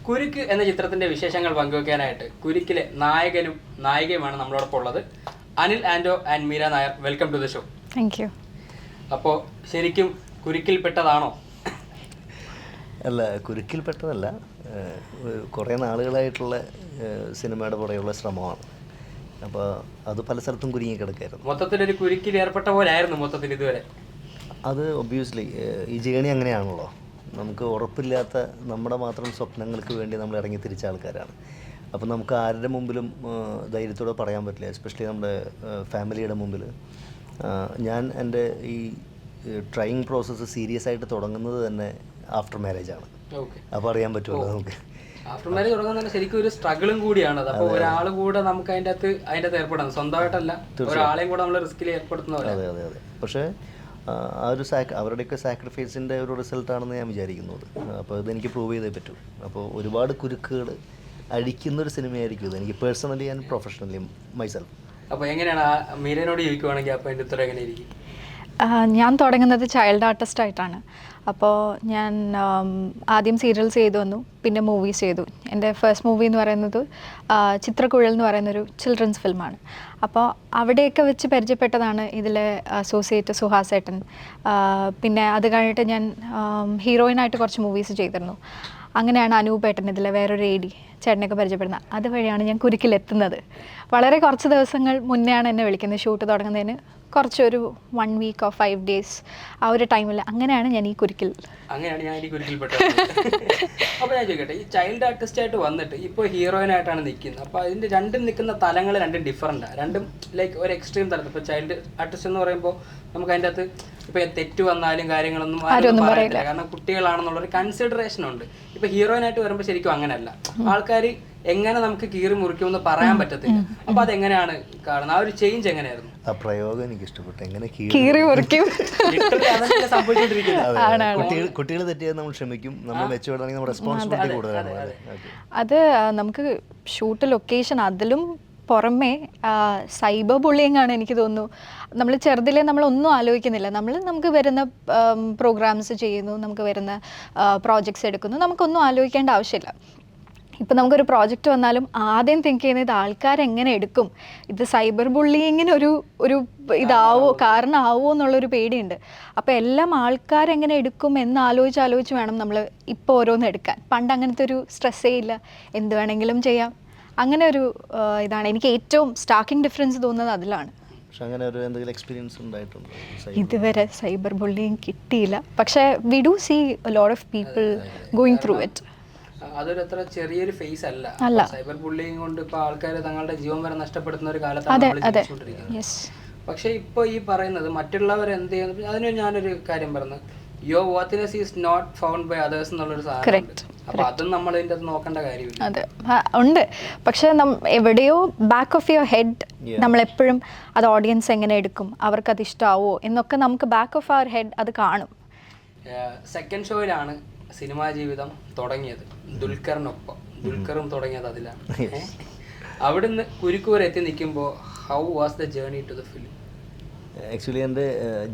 കുരുക്ക് എന്ന ചിത്രത്തിന്റെ വിശേഷങ്ങൾ പങ്കുവെക്കാനായിട്ട് കുരുക്കിലെ നായകനും നായികയുമാണ് നമ്മളോടൊപ്പം ഉള്ളത്. അനിൽ ആൻഡോ and Meera Nair, welcome to the show. Thank you. അപ്പോൾ ശരിക്കും കുരുക്കിൽപ്പെട്ടതാണോ? അല്ല, കുരുക്കിൽപ്പെട്ടതല്ല. കുറേ നാളുകളായിട്ടുള്ള സിനിമയുടെ പുറകെയുള്ള ശ്രമമാണ്. അപ്പോൾ അത് പല സ്ഥലത്തും കുരുങ്ങി കിടക്കായിരുന്നു. മൊത്തത്തിലൊരു കുരുക്കിൽ ഏർപ്പെട്ട പോലെ ആയിരുന്നു മൊത്തത്തിൽ ഇതുവരെ. അത് ഒബ്വിയസ്ലി ഈ ജേണി അങ്ങനെയാണല്ലോ. നമുക്ക് ഉറപ്പില്ലാത്ത നമ്മുടെ മാത്രം സ്വപ്നങ്ങൾക്ക് വേണ്ടി നമ്മൾ ഇറങ്ങി തിരിച്ച ആൾക്കാരാണ്. അപ്പോൾ നമുക്ക് ആരുടെ മുമ്പിലും ധൈര്യത്തോടെ പറയാൻ പറ്റില്ല, എസ്പെഷ്യലി നമ്മുടെ ഫാമിലിയുടെ മുമ്പിൽ. ഞാൻ എൻ്റെ ഈ ട്രൈയിങ് പ്രോസസ്സ് സീരിയസ് ആയിട്ട് തുടങ്ങുന്നത് തന്നെ ആഫ്റ്റർ മാരേജാണ്. അപ്പോൾ അറിയാൻ പറ്റുമല്ലോ നമുക്ക്. ആഫ്റ്റർ മാരേജ് തുടങ്ങുന്നത് ശരിക്കും ഒരു സ്ട്രഗിളും കൂടിയാണ്. അപ്പോൾ ഒരാൾ കൂടെ നമുക്ക് അതിൻ്റെ അകത്ത് ഏർപ്പെടാം, സ്വന്തമായിട്ടല്ല, ഒരാളെയും കൂടെ നമ്മൾ റിസ്കിൽ ഏർപ്പെടുത്തുന്നവരാണ്. അതെ അതെ അതെ. പക്ഷേ ആ ഒരു അവരുടെയൊക്കെ സാക്രിഫൈസിൻ്റെ ഒരു റിസൾട്ടാണെന്ന് ഞാൻ വിചാരിക്കുന്നത്. അപ്പോൾ ഇതെനിക്ക് പ്രൂവ് ചെയ്തേ പറ്റൂ. അപ്പോൾ ഒരുപാട് കുരുക്കുകൾ അഴിക്കുന്നൊരു സിനിമയായിരിക്കും ഇത്, എനിക്ക് പേഴ്സണലി ആൻഡ് പ്രൊഫഷണലി മൈസെൽഫ്. അപ്പോൾ എങ്ങനെയാണ് മീരനോട് ചോദിക്കുവാണെങ്കിൽ അപ്പോൾ എൻ്റെ ഉത്തരം എങ്ങനെയായിരിക്കും? ഞാൻ തുടങ്ങുന്നത് ചൈൽഡ് ആർട്ടിസ്റ്റായിട്ടാണ്. അപ്പോൾ ഞാൻ ആദ്യം സീരിയൽസ് ചെയ്തു വന്നു, പിന്നെ മൂവീസ് ചെയ്തു. എൻ്റെ ഫസ്റ്റ് മൂവി എന്ന് പറയുന്നത് ചിത്രക്കുഴൽ എന്ന് പറയുന്നൊരു ചിൽഡ്രൻസ് ഫിലിമാണ്. അപ്പോൾ അവിടെയൊക്കെ വെച്ച് പരിചയപ്പെട്ടതാണ് ഇതിലെ അസോസിയേറ്റ് സുഹാസേട്ടൻ. പിന്നെ അത് കഴിഞ്ഞിട്ട് ഞാൻ ഹീറോയിനായിട്ട് കുറച്ച് മൂവീസ് ചെയ്തിരുന്നു. അങ്ങനെയാണ് അനൂപേട്ടൻ ഇതിലെ വേറൊരു ചേട്ടനെയൊക്കെ പരിചയപ്പെടുന്നത്. അതുവഴിയാണ് ഞാൻ കുരുക്കിലെത്തുന്നത്. വളരെ കുറച്ച് ദിവസങ്ങൾ മുന്നെയാണ് എന്നെ വിളിക്കുന്നത് ഷൂട്ട് തുടങ്ങുന്നതിന്. കുറച്ചൊരു 1 വീക്ക് ഓർ 5 ഡേയ്സ് ആ ഒരു ടൈമിൽ അങ്ങനെയാണ് ഞാൻ ഈ കുരുക്കിൽപ്പെട്ടത്. അപ്പോൾ ഞാൻ ചോദിക്കട്ടെ, ഈ ചൈൽഡ് ആർട്ടിസ്റ്റായിട്ട് വന്നിട്ട് ഇപ്പോൾ ഹീറോയിനായിട്ടാണ് നിൽക്കുന്നത്. അപ്പോൾ അതിൻ്റെ രണ്ടും നിൽക്കുന്ന തലങ്ങൾ രണ്ടും ഡിഫറൻറ്റാണ്. രണ്ടും ലൈക്ക് ഒരു എക്സ്ട്രീം തലത്തിൽ. ഇപ്പോൾ ചൈൽഡ് ആർട്ടിസ്റ്റ് എന്ന് പറയുമ്പോൾ നമുക്ക് അതിൻ്റെ അകത്ത് ഇപ്പോൾ തെറ്റ് വന്നാലും കാര്യങ്ങളൊന്നും ആരും പറയില്ല, കാരണം കുട്ടികളാണെന്നുള്ളൊരു കൺസിഡറേഷൻ ഉണ്ട്. ഇപ്പോൾ ഹീറോയിനായിട്ട് വരുമ്പോൾ ശരിക്കും അങ്ങനെയല്ല. ആൾക്കാർ എങ്ങനെ നമുക്ക് കീറി മുറിക്കുമെന്ന് പറയാൻ പറ്റത്തില്ല. അപ്പോൾ അതെങ്ങനെയാണ് കാണുന്നത്? ആ ഒരു ചേഞ്ച് എങ്ങനെയായിരുന്നു? ആ പ്രയോഗം എനിക്ക് ഇഷ്ടപ്പെട്ടു. എങ്ങനെ കീറി മുറിക്കും സംഭവിച്ചുകൊണ്ടിരിക്കുന്നത്. കുട്ടികൾ തെറ്റിയാൽ നമ്മൾ ക്ഷമിക്കും, നമ്മൾ മെച്ചുവേർഡാണെങ്കിൽ നമ്മുടെ റെസ്പോൺസിബിലിറ്റി കൂടുതലാണ്. അത് നമുക്ക് ഷൂട്ട് ലൊക്കേഷൻ, അതിലും പുറമേ സൈബർ ബുള്ളിങ് ആണ് എനിക്ക് തോന്നുന്നു. നമ്മൾ ചെറുതിലേ നമ്മളൊന്നും ആലോചിക്കുന്നില്ല. നമുക്ക് വരുന്ന പ്രോഗ്രാംസ് ചെയ്യുന്നു, നമുക്ക് വരുന്ന പ്രോജക്ട്സ് എടുക്കുന്നു, നമുക്കൊന്നും ആലോചിക്കേണ്ട ആവശ്യമില്ല. ഇപ്പം നമുക്കൊരു പ്രോജക്റ്റ് വന്നാലും ആദ്യം തിങ്ക് ചെയ്യുന്നത് ഇത് ആൾക്കാരെങ്ങനെ എടുക്കും, ഇത് സൈബർ ബുള്ളിങ്ങിന് ഒരു കാരണമാവോ എന്നുള്ളൊരു പേടിയുണ്ട്. അപ്പോൾ എല്ലാം ആൾക്കാരെങ്ങനെ എടുക്കും എന്ന് ആലോചിച്ച് വേണം നമ്മൾ ഇപ്പോൾ ഓരോന്ന് എടുക്കാൻ. പണ്ട് അങ്ങനത്തെ ഒരു സ്ട്രെസ്സേ ഇല്ല, എന്ത് വേണമെങ്കിലും ചെയ്യാം. അങ്ങനെ ഒരു ഇതാണ് എനിക്ക് ഏറ്റവും സ്റ്റാർക്കിംഗ് ഡിഫറൻസ് തോന്നുന്നത് അതിലാണ്. അങ്ങനെ ഒരു എന്തെങ്കിലും എക്സ്പീരിയൻസ് ഉണ്ടായിട്ടുണ്ടോ? ഇതുവരെ സൈബർ ബുള്ളിങ് കിട്ടിയില്ല, പക്ഷേ we do see a lot of people going through it. അതൊരു അത്ര ചെറിയൊരു ഫേസ് അല്ല. സൈബർ ബുള്ളിങ് കൊണ്ട് ഇപ്പൊ ആൾക്കാർ തങ്ങളുടെ ജീവൻ വരെ നഷ്ടപ്പെടുന്ന ഒരു കാലത്താണ്. പക്ഷെ ഇപ്പൊ ഈ പറയുന്നത് മറ്റുള്ളവർ എന്ത് ചെയ്യുന്നു, അതിന് ഞാനൊരു കാര്യം പറഞ്ഞു, your worthiness is not found by others എന്നുള്ളൊരു സാധനം. അപ്പൊ അതും നമ്മൾ ഇതിന്റെ അത് നോക്കേണ്ട കാര്യമില്ല. അതെ ഉണ്ട്, പക്ഷെ എവിടെയോ ബാക്ക് ഓഫ് യുവർ ഹെഡ് നമ്മളെപ്പോഴും അത് ഓഡിയൻസ് എങ്ങനെ എടുക്കും, അവർക്കത് ഇഷ്ടമാവോ എന്നൊക്കെ നമുക്ക് ബാക്ക് ഓഫ് അവർ ഹെഡ് അത് കാണും. സെക്കൻഡ് ഷോയിലാണ് സിനിമാ ജീവിതം തുടങ്ങിയത്, ദുൽഖറും തുടങ്ങിയത് അതിലാണ്. അവിടുന്ന് കുരുക്ക് വരെ എത്തി നിൽക്കുമ്പോൾ how was the journey to the film? Actually എൻ്റെ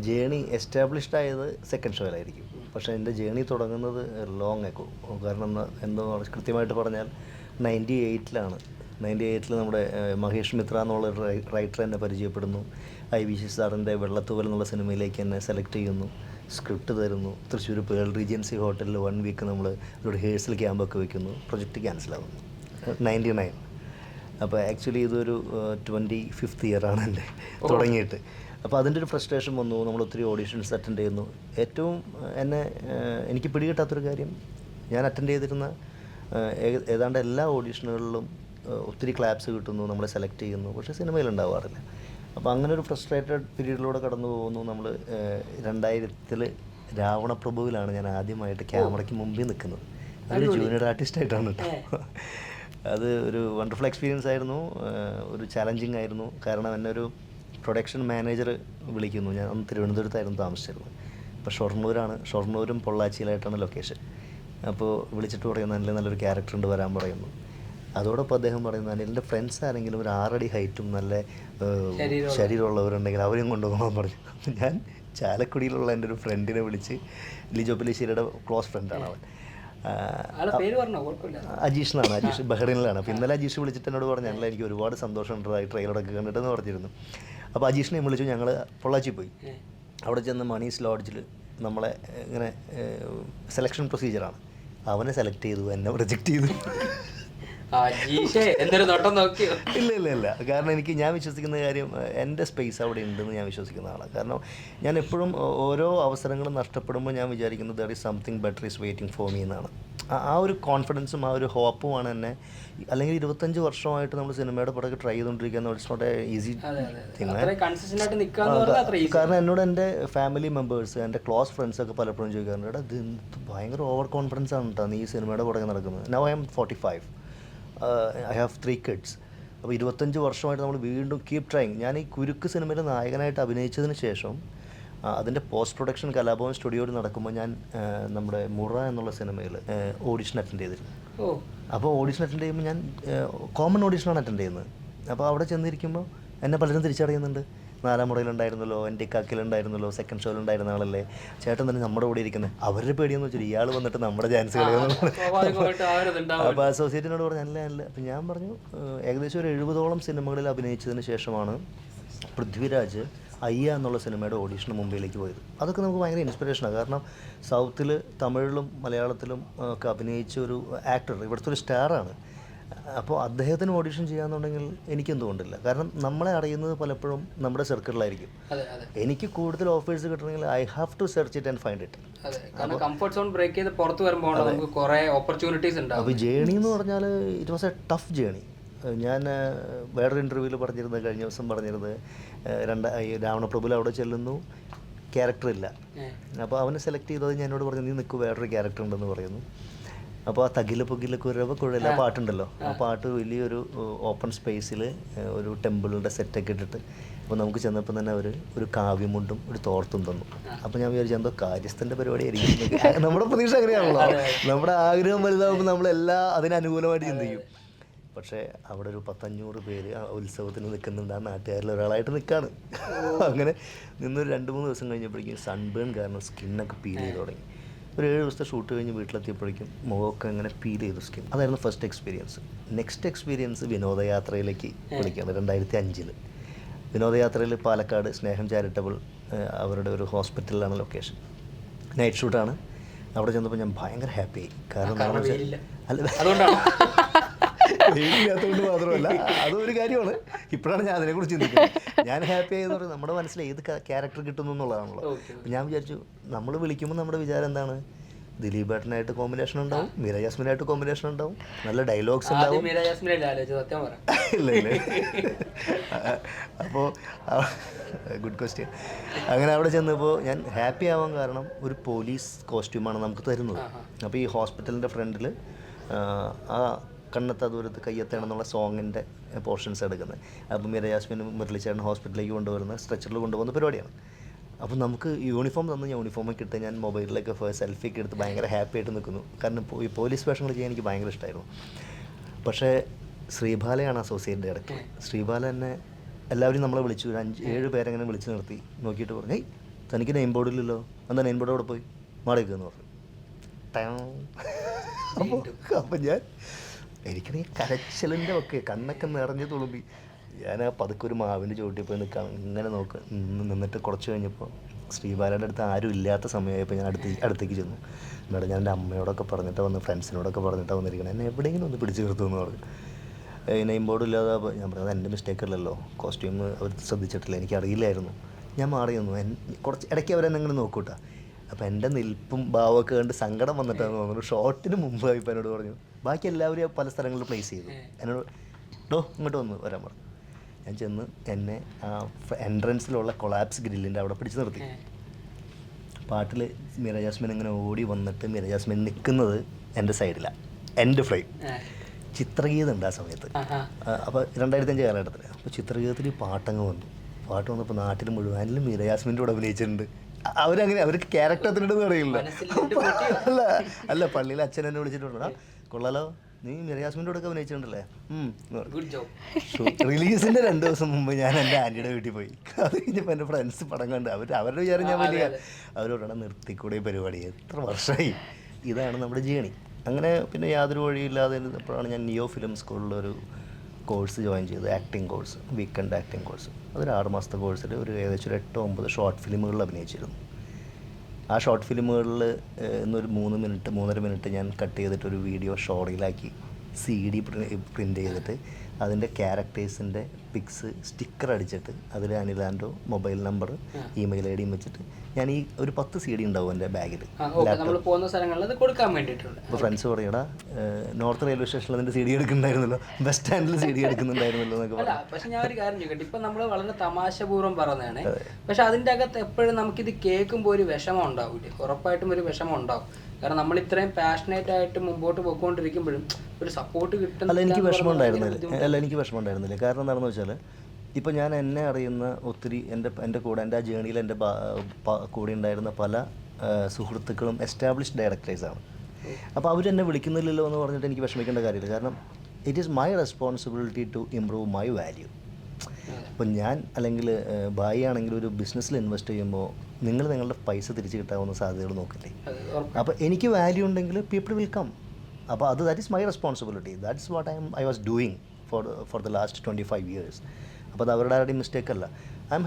ജേണി എസ്റ്റാബ്ലിഷ്ഡ് ആയത് സെക്കൻഡ് ഷോയിലായിരിക്കും. പക്ഷേ എൻ്റെ ജേണി തുടങ്ങുന്നത് ലോങ് ആക്കോ. കാരണം എന്തോ കൃത്യമായിട്ട് പറഞ്ഞാൽ 98-ൽ നമ്മുടെ മഹേഷ് മിത്ര എന്നുള്ള റൈറ്റർ എന്നെ പരിചയപ്പെടുന്നു. IVC സാറിൻ്റെ വെള്ളത്തൂവൽ എന്നുള്ള സിനിമയിലേക്ക് എന്നെ സെലക്ട് ചെയ്യുന്നു, സ്ക്രിപ്റ്റ് തരുന്നു. തൃശ്ശൂർ പേൾ റീജൻസി ഹോട്ടലിൽ 1 വീക്ക് നമ്മൾ ഒരു റിഹേഴ്സൽ ക്യാമ്പൊക്കെ വെക്കുന്നു. പ്രൊജക്റ്റ് ക്യാൻസലാകുന്നു 99. അപ്പോൾ ആക്ച്വലി ഇതൊരു 25th ഇയറാണ് എൻ്റെ തുടങ്ങിയിട്ട്. അപ്പോൾ അതിൻ്റെ ഒരു ഫ്രസ്ട്രേഷൻ വന്നു. നമ്മൾ ഒത്തിരി ഓഡീഷൻസ് അറ്റൻഡ് ചെയ്യുന്നു. ഏറ്റവും എനിക്ക് പിടികിട്ടാത്തൊരു കാര്യം, ഞാൻ അറ്റൻഡ് ചെയ്തിരുന്ന ഏതാണ്ട് എല്ലാ ഓഡീഷനുകളിലും ഒത്തിരി ക്ലാപ്സ് കിട്ടുന്നു, നമ്മളെ സെലക്ട് ചെയ്യുന്നു, പക്ഷേ സിനിമയിൽ ഉണ്ടാവാറില്ല. അപ്പോൾ അങ്ങനെ ഒരു ഫ്രസ്ട്രേറ്റഡ് പീരീഡിലൂടെ കടന്നു പോകുന്നു. നമ്മൾ 2000-ൽ രാവണപ്രഭുവിലാണ് ഞാൻ ആദ്യമായിട്ട് ക്യാമറയ്ക്ക് മുമ്പിൽ നിൽക്കുന്നത്. അതൊരു ജൂനിയർ ആർട്ടിസ്റ്റായിട്ടാണ് കേട്ടോ. അത് ഒരു വണ്ടർഫുൾ എക്സ്പീരിയൻസ് ആയിരുന്നു, ഒരു ചാലഞ്ചിങ് ആയിരുന്നു. കാരണം എന്നെ ഒരു പ്രൊഡക്ഷൻ മാനേജർ വിളിക്കുന്നു. ഞാൻ അന്ന് തിരുവനന്തപുരത്തായിരുന്നു താമസിച്ചിരുന്നത്. അപ്പോൾ ഷൊർണൂരും പൊള്ളാച്ചിയിലായിട്ടാണ് ലൊക്കേഷൻ. അപ്പോൾ വിളിച്ചിട്ട് പറയുന്നു, നല്ലൊരു ക്യാരക്ടർ ഉണ്ട്, വരാൻ പറയുന്നു. അതോടൊപ്പം അദ്ദേഹം പറയുന്നത്, അനിലിൻ്റെ ഫ്രണ്ട്സ് ആരെങ്കിലും ഒരു 6 അടി ഹൈറ്റും നല്ല ശരീരമുള്ളവരുണ്ടെങ്കിൽ അവരെയും കൊണ്ടുപോകാൻ പറഞ്ഞു. ഞാൻ ചാലക്കുടിയിലുള്ള എൻ്റെ ഒരു ഫ്രണ്ടിനെ വിളിച്ച്, ലിജോ പെല്ലിശ്ശേരിയുടെ ക്ലോസ് ഫ്രണ്ടാണ് അവൻ. ആളെ പേര് പറഞ്ഞോ, കുഴപ്പമില്ല. അജീഷ് എന്നാണ്. അജീഷ് ബഹ്റൈനിലാണ്. അപ്പോൾ ഇന്നലെ അജീഷ് വിളിച്ചിട്ട് എന്നോട് പറഞ്ഞു, ഞങ്ങൾ എനിക്ക് ഒരുപാട് സന്തോഷമുണ്ട് ട്രെയിലറൊക്കെ കണ്ടിട്ടെന്ന് പറഞ്ഞിരുന്നു. അപ്പോൾ അജീഷിനെ വിളിച്ചു. ഞങ്ങൾ പൊള്ളാച്ചി പോയി. അവിടെ ചെന്ന് മണീസ് ലോഡ്ജിൽ നമ്മളെ ഇങ്ങനെ സെലക്ഷൻ പ്രൊസീജിയറാണ്. അവനെ സെലക്ട് ചെയ്തു, എന്നെ റിജക്റ്റ് ചെയ്തു. എന്തൊരു നോട്ടം നോക്കിയോ? ഇല്ല. കാരണം ഞാൻ വിശ്വസിക്കുന്ന കാര്യം എൻ്റെ സ്പേസ് അവിടെ ഉണ്ടെന്ന് ഞാൻ വിശ്വസിക്കുന്ന ആളാണ്. കാരണം ഞാൻ എപ്പോഴും ഓരോ അവസരങ്ങളും നഷ്ടപ്പെടുമ്പോൾ ഞാൻ വിചാരിക്കുന്നത് there is something better is waiting for me എന്നാണ്. ആ ഒരു കോൺഫിഡൻസും ആ ഒരു ഹോപ്പുമാണ് എന്നെ, അല്ലെങ്കിൽ 25 വർഷമായിട്ട് നമ്മൾ സിനിമയുടെ പുറകെ ട്രൈ ചെയ്തുകൊണ്ടിരിക്കുന്ന it's not a easy thing. കാരണം എന്നോട് എൻ്റെ ഫാമിലി മെമ്പേഴ്സ്, എൻ്റെ ക്ലോസ് ഫ്രണ്ട്സൊക്കെ പലപ്പോഴും ചോദിക്കാറുണ്ട്, എടാ ഇത് ഭയങ്കര ഓവർ കോൺഫിഡൻസ് ആണ് കേട്ടോ നീ ഈ സിനിമയുടെ പുറകെ നടക്കുന്നത്. Now I M 45, I have 3 kids. അപ്പോൾ 25 വർഷമായിട്ട് നമ്മൾ വീണ്ടും കീപ് ട്രൈങ്. ഞാൻ ഈ കുരുക്ക് സിനിമയിൽ നായകനായിട്ട് അഭിനയിച്ചതിന് ശേഷം അതിൻ്റെ പോസ്റ്റ് പ്രൊഡക്ഷൻ കലാഭവൻ സ്റ്റുഡിയോയിൽ നടക്കുമ്പോൾ ഞാൻ നമ്മുടെ മുറ എന്നുള്ള സിനിമയിൽ ഓഡിഷൻ അറ്റൻഡ് ചെയ്തിരുന്നു. അപ്പോൾ ഓഡിഷൻ അറ്റൻഡ് ചെയ്യുമ്പോൾ ഞാൻ കോമൺ ഓഡിഷനാണ് അറ്റൻഡ് ചെയ്യുന്നത്. അപ്പോൾ അവിടെ ചെന്നിരിക്കുമ്പോൾ എന്നെ പലരും തിരിച്ചറിയുന്നുണ്ട്. 4-ാം മുറയിലുണ്ടായിരുന്നല്ലോ, എൻ്റെ കാക്കിലുണ്ടായിരുന്നല്ലോ, സെക്കൻഡ് ഷോയിലുണ്ടായിരുന്ന ആളല്ലേ, ചേട്ടൻ തന്നെ നമ്മുടെ കൂടെ ഇരിക്കുന്നത്. അവരുടെ പേടിയെന്ന് വെച്ചാൽ ഇയാൾ വന്നിട്ട് നമ്മുടെ ചാൻസ് കളയുന്നു. അപ്പോൾ അസോസിയേറ്റിനോട് പറഞ്ഞു അല്ല. അപ്പം ഞാൻ പറഞ്ഞു ഏകദേശം ഒരു 70ഓളം സിനിമകളിൽ അഭിനയിച്ചതിന് ശേഷമാണ് പൃഥ്വിരാജ് അയ്യ എന്നുള്ള സിനിമയുടെ ഓഡീഷന് മുംബൈയിലേക്ക് പോയത്. അതൊക്കെ നമുക്ക് ഭയങ്കര ഇൻസ്പിറേഷനാണ്. കാരണം സൗത്തിൽ, തമിഴിലും മലയാളത്തിലും ഒക്കെ അഭിനയിച്ച ഒരു ആക്ടർ, ഇവിടുത്തെ ഒരു സ്റ്റാറാണ്. അപ്പോൾ അദ്ദേഹത്തിന് ഓഡിഷൻ ചെയ്യാന്നുണ്ടെങ്കിൽ എനിക്കെന്തുകൊണ്ടില്ല. കാരണം നമ്മളെ അറിയുന്നത് പലപ്പോഴും നമ്മുടെ സർക്കിളിലായിരിക്കും. എനിക്ക് കൂടുതൽ ഓഫേഴ്സ് കിട്ടണമെങ്കിൽ I have to search it and find it. Comfort zone break ചെയ്ത് പുറത്ത് വരുമ്പോൾ നമുക്ക് കുറേ ഓപ്പർച്യൂണിറ്റീസ് ഉണ്ടാവും. അപ്പോൾ ജേണി എന്ന് പറഞ്ഞാൽ it was A tough journey. ഞാൻ വേറൊരു ഇൻ്റർവ്യൂവിൽ പറഞ്ഞിരുന്നത്, കഴിഞ്ഞ ദിവസം പറഞ്ഞിരുന്നത്, രാവണപ്രഭുവിൽ അവിടെ ചെല്ലുന്നു, ക്യാരക്ടറില്ല. അപ്പോൾ അവനെ സെലക്ട് ചെയ്തത് ഞാൻ എന്നോട് പറഞ്ഞു, നീ നിൽക്കും വേറൊരു ക്യാരക്ടർ ഉണ്ടെന്ന് പറയുന്നു. അപ്പോൾ ആ തകില പൊകില കുരവ കുഴല പാട്ടുണ്ടല്ലോ, ആ പാട്ട് വലിയൊരു ഓപ്പൺ സ്പേസിൽ ഒരു ടെമ്പിളിൻ്റെ സെറ്റൊക്കെ ഇട്ടിട്ട്, അപ്പോൾ നമുക്ക് ചെന്നപ്പോൾ തന്നെ ഒരു കാവ്യമുണ്ടും ഒരു തോർത്തും തന്നു. അപ്പോൾ ഞാൻ വിചാരിച്ചു എന്തോ കാര്യസ്ഥൻ്റെ പരിപാടിയായിരിക്കും. നമ്മുടെ പ്രതീക്ഷ അങ്ങനെയാണല്ലോ, നമ്മുടെ ആഗ്രഹം വലുതാകുമ്പോൾ നമ്മളെല്ലാം അതിനനുകൂലമായിട്ട് ചിന്തിക്കും. പക്ഷേ അവിടെ ഒരു 500 പേര് ആ ഉത്സവത്തിന് നിൽക്കുന്നുണ്ട്. ആ നാട്ടുകാരിൽ ഒരാളായിട്ട് നിൽക്കുകയാണ്. അങ്ങനെ നിന്നൊരു 2-3 ദിവസം കഴിഞ്ഞപ്പോഴേക്കും സൺബേൺ കാരണം സ്കിന്നൊക്കെ പീൽ ചെയ്ത് തുടങ്ങി. ഒരു 7 ദിവസത്തെ ഷൂട്ട് കഴിഞ്ഞ് വീട്ടിലെത്തിയപ്പോഴേക്കും മുഖമൊക്കെ അങ്ങനെ പീൽ ചെയ്തു സ്കിൻ. അതായിരുന്നു ഫസ്റ്റ് എക്സ്പീരിയൻസ്. നെക്സ്റ്റ് എക്സ്പീരിയൻസ് വിനോദയാത്രയിലേക്ക് വിളിക്കുകയാണ്. 2005 വിനോദയാത്രയിൽ പാലക്കാട് സ്നേഹം ചാരിറ്റബിൾ അവരുടെ ഒരു ഹോസ്പിറ്റലിലാണ് ലൊക്കേഷൻ. നൈറ്റ് ഷൂട്ടാണ്. അവിടെ ചെന്നപ്പോൾ ഞാൻ ഭയങ്കര ഹാപ്പിയായി. കാരണം വെയിലില്ലാത്തതുകൊണ്ട് മാത്രമല്ല, അതും ഒരു കാര്യമാണ്. ഇപ്പോഴാണ് ഞാൻ അതിനെക്കുറിച്ച് ചിന്തിക്കുന്നത്. ഞാൻ ഹാപ്പി ആയെന്ന് പറഞ്ഞാൽ നമ്മുടെ മനസ്സിൽ ഏത് ക്യാരക്ടർ കിട്ടുന്നു എന്നുള്ളതാണല്ലോ. അപ്പം ഞാൻ വിചാരിച്ചു, നമ്മൾ വിളിക്കുമ്പോൾ നമ്മുടെ വിചാരം എന്താണ്, ദിലീപ് ഏട്ടനായിട്ട് കോമ്പിനേഷൻ ഉണ്ടാവും, മീര ജാസ്മിനായിട്ട് കോമ്പിനേഷൻ ഉണ്ടാവും, നല്ല ഡയലോഗ്സ് ഉണ്ടാവും. ഇല്ല. അപ്പോൾ ഗുഡ് ക്വസ്റ്റ്യൻ. അങ്ങനെ അവിടെ ചെന്നപ്പോൾ ഞാൻ ഹാപ്പി ആവാൻ കാരണം ഒരു പോലീസ് കോസ്റ്റ്യൂമാണ് നമുക്ക് തരുന്നത്. അപ്പോൾ ഈ ഹോസ്പിറ്റലിൻ്റെ ഫ്രണ്ടിൽ ആ കണ്ണത്ത ദൂരത്ത് കയ്യെത്തണമെന്നുള്ള സോങ്ങിൻ്റെ പോർഷൻസ് എടുക്കുന്നത്. അപ്പോൾ മീര ജാസ്മിനും മുരളിച്ചേട്ടൻ ഹോസ്പിറ്റലിലേക്ക് കൊണ്ടുവരുന്ന സ്ട്രെച്ചറിൽ കൊണ്ടുപോകുന്ന പരിപാടിയാണ്. അപ്പോൾ നമുക്ക് യൂണിഫോം തന്ന് ഞാൻ യൂണിഫോമൊക്കെ ഇട്ട് ഞാൻ മൊബൈലിലൊക്കെ സെൽഫിയൊക്കെ എടുത്ത് ഭയങ്കര ഹാപ്പി ആയിട്ട് നിൽക്കുന്നു. കാരണം ഈ പോലീസ് വേഷങ്ങൾ ചെയ്യാൻ എനിക്ക് ഭയങ്കര ഇഷ്ടമായിരുന്നു. പക്ഷേ ശ്രീബാലയാണ് അസോസിയേറ്റ് ഡയറക്ടർ. ശ്രീബാല എന്നെ എല്ലാവരും നമ്മളെ വിളിച്ചു, ഒരു 5-7 പേരെങ്ങനെ വിളിച്ച് നിർത്തി, നോക്കിയിട്ട് പറഞ്ഞു, ഏയ് തനിക്ക് നെയിം ബോർഡില്ലല്ലോ, എന്താ നെയിം ബോർഡ് അവിടെ പോയി മാറിയെന്ന് പറഞ്ഞു. അപ്പോൾ ഞാൻ എനിക്കാണെങ്കിൽ കരച്ചിലിൻ്റെ ഒക്കെ കണ്ണൊക്കെ നിറഞ്ഞ് തുളുമ്പി. ഞാൻ ആ പതുക്കെ ഒരു മാവിൻ്റെ ചുവട്ടിൽ പോയി നിൽക്കാം, ഇങ്ങനെ നിന്നിട്ട് കുറച്ച് കഴിഞ്ഞപ്പോൾ ശ്രീബാലയുടെ അടുത്ത് ആരും ഇല്ലാത്ത സമയമായപ്പോൾ ഞാൻ അടുത്തേക്ക് ചെന്നു. മേഡം, ഞാൻ എൻ്റെ അമ്മയോടൊക്കെ പറഞ്ഞിട്ട് വന്ന്, ഫ്രണ്ട്സിനോടൊക്കെ പറഞ്ഞിട്ടാണ് വന്നിരിക്കണം, എന്നെ എവിടെയെങ്കിലും ഒന്ന് പിടിച്ച് നിർത്തുമെന്ന് പറഞ്ഞു. നെയിം ബോർഡ് ഇല്ലാതെ ഞാൻ പറഞ്ഞത് എൻ്റെ മിസ്റ്റേക്ക് അല്ലല്ലോ, കോസ്റ്റ്യൂം അവർ ശ്രദ്ധിച്ചിട്ടില്ല, എനിക്കറിയില്ലായിരുന്നു. ഞാൻ മാറി നിന്നു. കുറച്ച് ഇടയ്ക്ക് അവരെന്നെ ഇങ്ങനെ നോക്കൂട്ടാ. അപ്പോൾ എൻ്റെ നിൽപ്പും ഭാവമൊക്കെ കണ്ട് സങ്കടം വന്നിട്ടാണെന്ന് തോന്നുന്നു. ഷോട്ടിന് മുമ്പായി ഇപ്പം എന്നോട് പറഞ്ഞു, ബാക്കി എല്ലാവരും പല സ്ഥലങ്ങളിൽ പ്ലേസ് ചെയ്തു. എന്നോട് ഇങ്ങോട്ട് വരാൻ പറഞ്ഞു. ഞാൻ ചെന്ന് എന്നെ ആ എൻട്രൻസിലുള്ള കൊളാപ്സ് ഗ്രില്ലിൻ്റെ അവിടെ പിടിച്ച് നിർത്തി. പാട്ടിൽ മീര ജാസ്മിൻ ഇങ്ങനെ ഓടി വന്നിട്ട് മീര ജാസ്മിൻ നിൽക്കുന്നത് എൻ്റെ സൈഡിലാണ്, എൻ്റെ ഫ്രെയിം. ചിത്രഗീതം ഉണ്ട് ആ സമയത്ത്. അപ്പോൾ 2005 കാലഘട്ടത്തിൽ. അപ്പോൾ ചിത്രഗീതത്തിൽ ഈ പാട്ടങ്ങ് വന്നു. പാട്ട് വന്നപ്പോൾ നാട്ടിൽ മുഴുവൻ മീര ജാസ്മിൻ്റെ കൂടെ അഭിനയിച്ചിട്ടുണ്ട്. അവരങ്ങനെ അവർക്ക് ക്യാരക്ടറിനുണ്ടെന്ന് അറിയില്ല. അല്ല പള്ളിയിൽ അച്ഛൻ എന്നെ വിളിച്ചിട്ടുണ്ട്, കൊള്ളാലോ നീ മീര ജാസ്മിൻ്റെ കൂടെ അഭിനയിച്ചിട്ടുണ്ടല്ലേ. റിലീസിൻ്റെ 2 ദിവസം മുമ്പ് ഞാൻ എൻ്റെ ആൻറ്റിയുടെ വീട്ടിൽ പോയി. അത് കഴിഞ്ഞപ്പോൾ എൻ്റെ ഫ്രണ്ട്സ് പടം കണ്ട് അവരുടെ വിചാരം ഞാൻ വലിയ അവരോടാണ് നിർത്തിക്കൂടെ ഈ പരിപാടി, എത്ര വർഷമായി. ഇതാണ് നമ്മുടെ ജേണി. അങ്ങനെ പിന്നെ യാതൊരു വഴിയില്ലാതെ ഇരുന്നപ്പോഴാണ് ഞാൻ നിയോ ഫിലിം സ്കൂളിലൊരു കോഴ്സ് ജോയിൻ ചെയ്തത്, acting course, weekend acting course. അതൊരു 6 മാസത്തെ കോഴ്സിൽ ഒരു ഏകദേശം 8-9 ഷോർട്ട് ഫിലിമുകളിൽ അഭിനയിച്ചിരുന്നു. ആ ഷോർട്ട് ഫിലിമുകളിൽ ഇന്നൊരു 3-3.5 മിനിറ്റ് ഞാൻ കട്ട് ചെയ്തിട്ടൊരു വീഡിയോ ഷോർട്ടിലാക്കി CD പ്രിൻ്റ് ചെയ്തിട്ട് അതിൻ്റെ ക്യാരക്ടേഴ്സിൻ്റെ പിക്സ് സ്റ്റിക്കർ അടിച്ചിട്ട് അതിൽ അനിലാൻഡോ മൊബൈൽ നമ്പർ ഇമെയിൽ ID വെച്ചിട്ട് ഞാൻ ഈ ഒരു 10 CD ഉണ്ടാവും എൻ്റെ ബാഗിൽ. അപ്പോൾ ഫ്രണ്ട്സ് പറയടാ, നോർത്ത് റെയിൽവേ സ്റ്റേഷനിൽ അതിൻ്റെ CD എടുക്കുന്നുണ്ടായിരുന്നല്ലോ, ബസ് സ്റ്റാൻഡിൽ CD എടുക്കുന്നുണ്ടായിരുന്നല്ലോ എന്നൊക്കെ പറയാം. പക്ഷെ ഞാൻ ഒരു കാര്യം ചോദിക്കട്ടെ, ഇപ്പം നമ്മൾ വളരെ തമാശപൂർവ്വം പറഞ്ഞതാണ്, പക്ഷെ അതിൻ്റെ അകത്ത് എപ്പോഴും നമുക്കിത് കേൾക്കുമ്പോൾ ഒരു വിഷമം ഉണ്ടാവില്ലേ? ഉറപ്പായിട്ടും ഒരു വിഷമം ഉണ്ടാവും. കാരണം നമ്മൾ ഇത്രയും പാഷനേറ്റ് ആയിട്ട് മുമ്പോട്ട് പോയിക്കൊണ്ടിരിക്കുമ്പോഴും ഒരു സപ്പോർട്ട് കിട്ടുന്നില്ല. എനിക്ക് വിഷമം ഉണ്ടായിരുന്നില്ല. കാരണം എന്താണെന്ന് വെച്ചാൽ ഇപ്പോൾ ഞാൻ എന്നെ അറിയുന്ന ഒത്തിരി എൻ്റെ കൂടെ എൻ്റെ ആ ജേണിയിൽ എൻ്റെ കൂടെ ഉണ്ടായിരുന്ന പല സുഹൃത്തുക്കളും എസ്റ്റാബ്ലിഷ്ഡ് ഡയറക്ടേഴ്സാണ്. അപ്പോൾ അവരെന്നെ വിളിക്കുന്നില്ലല്ലോ എന്ന് പറഞ്ഞിട്ട് എനിക്ക് വിഷമിക്കേണ്ട കാര്യമില്ല. കാരണം it is my responsibility to improve my value. ഇപ്പം ഞാൻ അല്ലെങ്കിൽ ഭായി ആണെങ്കിൽ ഒരു ബിസിനസ്സിൽ ഇൻവെസ്റ്റ് ചെയ്യുമ്പോൾ നിങ്ങളുടെ പൈസ തിരിച്ച് കിട്ടാവുന്ന സാധ്യതകൾ നോക്കില്ലേ? അപ്പോൾ എനിക്ക് വാല്യൂ ഉണ്ടെങ്കിൽ പീപ്പിൾ വിൽ കം. അപ്പോൾ that is my responsibility. That's what I was doing for the last 25 years. അപ്പോൾ അത് അവരുടെ ആരുടെയും മിസ്റ്റേക്ക് അല്ല. I am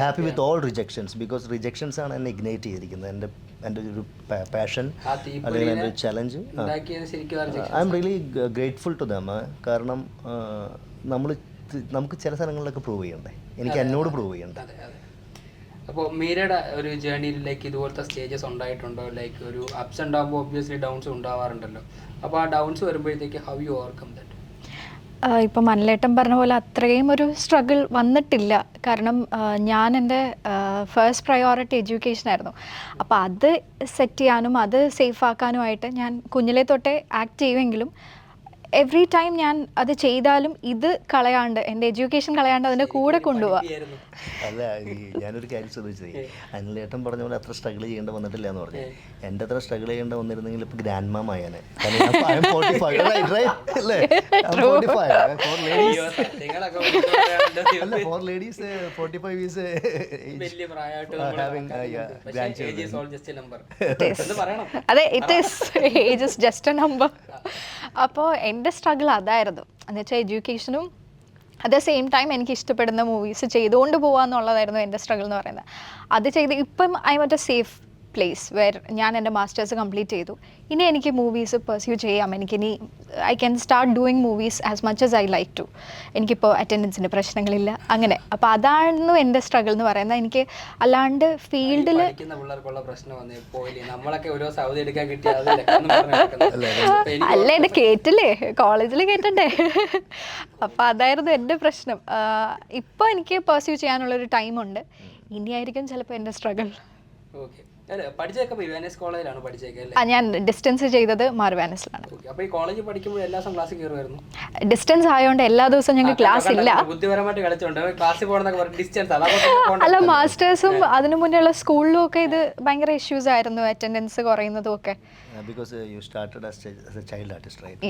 happy with all rejections, because rejections ആണ് എന്നെ ഇഗ്നൈറ്റ് ചെയ്തിരിക്കുന്നത്. എൻ്റെ ഒരു പാഷൻ അല്ലെങ്കിൽ എൻ്റെ ഒരു challenge. I'm really grateful to them. കാരണം നമുക്ക് ചില സ്ഥലങ്ങളിലൊക്കെ പ്രൂവ് ചെയ്യണ്ടേ, എനിക്ക് എന്നോട് പ്രൂവ് ചെയ്യണ്ടേ. അപ്പോൾ മീരയുടെ ഒരു ജേർണിയിലേക്ക് ഇതുപോലത്തെ സ്റ്റേജസ് ഉണ്ടായിട്ടുണ്ടോ? ലൈക്ക് ഒരു അപ്സ് ഉണ്ടാകുമ്പോൾ ഒബ്വിയസ്ലി ഡൗൺസ് ഉണ്ടാവാറുണ്ടല്ലോ. അപ്പോൾ ആ ഡൗൺസ് വരുമ്പോഴത്തേക്ക് ഹൗ യു ഓവർകം ദാറ്റ്? ഇപ്പം മൻലേട്ടൻ പറഞ്ഞ പോലെ അത്രയും ഒരു സ്ട്രഗിൾ വന്നിട്ടില്ല. കാരണം ഞാൻ എൻ്റെ ഫസ്റ്റ് പ്രയോറിറ്റി എഡ്യൂക്കേഷൻ ആയിരുന്നു. അപ്പോൾ അത് സെറ്റ് ചെയ്യാനും അത് സേഫ് ആക്കാനുമായിട്ട് ഞാൻ കുഞ്ഞിലേ തൊട്ടേ ആക്ട് ചെയ്യുമെങ്കിലും എവറി ടൈം ഞാൻ അത് ചെയ്താലും ഇത് കളയാണ്ട്, എൻ്റെ എഡ്യൂക്കേഷൻ കളയാണ്ട് അതിൻ്റെ കൂടെ കൊണ്ടുപോവാ. അല്ല, ഞാനൊരു കാര്യം ശ്രദ്ധിച്ചത്, അനിലേട്ടൻ പറഞ്ഞ പോലെ അത്ര സ്ട്രഗിൾ ചെയ്യേണ്ട വന്നിട്ടില്ല എന്ന് പറഞ്ഞു. എൻ്റെ അത്ര സ്ട്രഗിൾ ചെയ്യേണ്ട വന്നിരുന്നെങ്കിൽ ഇപ്പോൾ ഗ്രാൻഡ് മാം ആയാനെ. ഫോർ ലേഡീസ് 45 is അതെ, it is age is just a number. അപ്പോൾ എൻ്റെ സ്ട്രഗിൾ അതായിരുന്നു. എന്ന് വെച്ചാൽ എഡ്യൂക്കേഷനും അറ്റ് ദ സെയിം ടൈം എനിക്ക് ഇഷ്ടപ്പെടുന്ന മൂവീസ് ചെയ്തുകൊണ്ട് പോകാമെന്നുള്ളതായിരുന്നു എൻ്റെ സ്ട്രഗിൾ എന്ന് പറയുന്നത്. അത് ചെയ്ത് ഇപ്പം I M at A safe place where ഞാൻ എൻ്റെ മാസ്റ്റേഴ്സ് കംപ്ലീറ്റ് ചെയ്തു. ഇനി എനിക്ക് മൂവീസ് പെർസ്യൂ ചെയ്യാം. എനിക്കിനി I can start doing movies as much as I like to. എനിക്കിപ്പോൾ അറ്റൻഡൻസിൻ്റെ പ്രശ്നങ്ങളില്ല അങ്ങനെ. അപ്പോൾ അതായിരുന്നു എൻ്റെ സ്ട്രഗിൾ എന്ന് പറയുന്നത്. എനിക്ക് അല്ലാണ്ട് ഫീൽഡിൽ അല്ല, എൻ്റെ കേട്ടില്ലേ, കോളേജിൽ കേട്ടണ്ടേ. അപ്പോൾ അതായിരുന്നു എൻ്റെ പ്രശ്നം. ഇപ്പോൾ എനിക്ക് പെർസ്യൂ ചെയ്യാനുള്ളൊരു ടൈമുണ്ട്. ഇനിയായിരിക്കും ചിലപ്പോൾ എൻ്റെ സ്ട്രഗിൾ. ഞാൻ ഡിസ്റ്റൻസ് ചെയ്തത് മാർവാനസിലാണ്. ഡിസ്റ്റൻസ് ആയതുകൊണ്ട് എല്ലാ ദിവസവും ഞങ്ങൾക്ക് ക്ലാസ് ഇല്ല. അല്ല, മാസ്റ്റേഴ്സും അതിനു മുന്നേയുള്ള സ്കൂളിലും ഒക്കെ ഇത് ഭയങ്കര ഇഷ്യൂസ് ആയിരുന്നു, അറ്റൻഡൻസ് കുറയുന്നതും ഒക്കെ.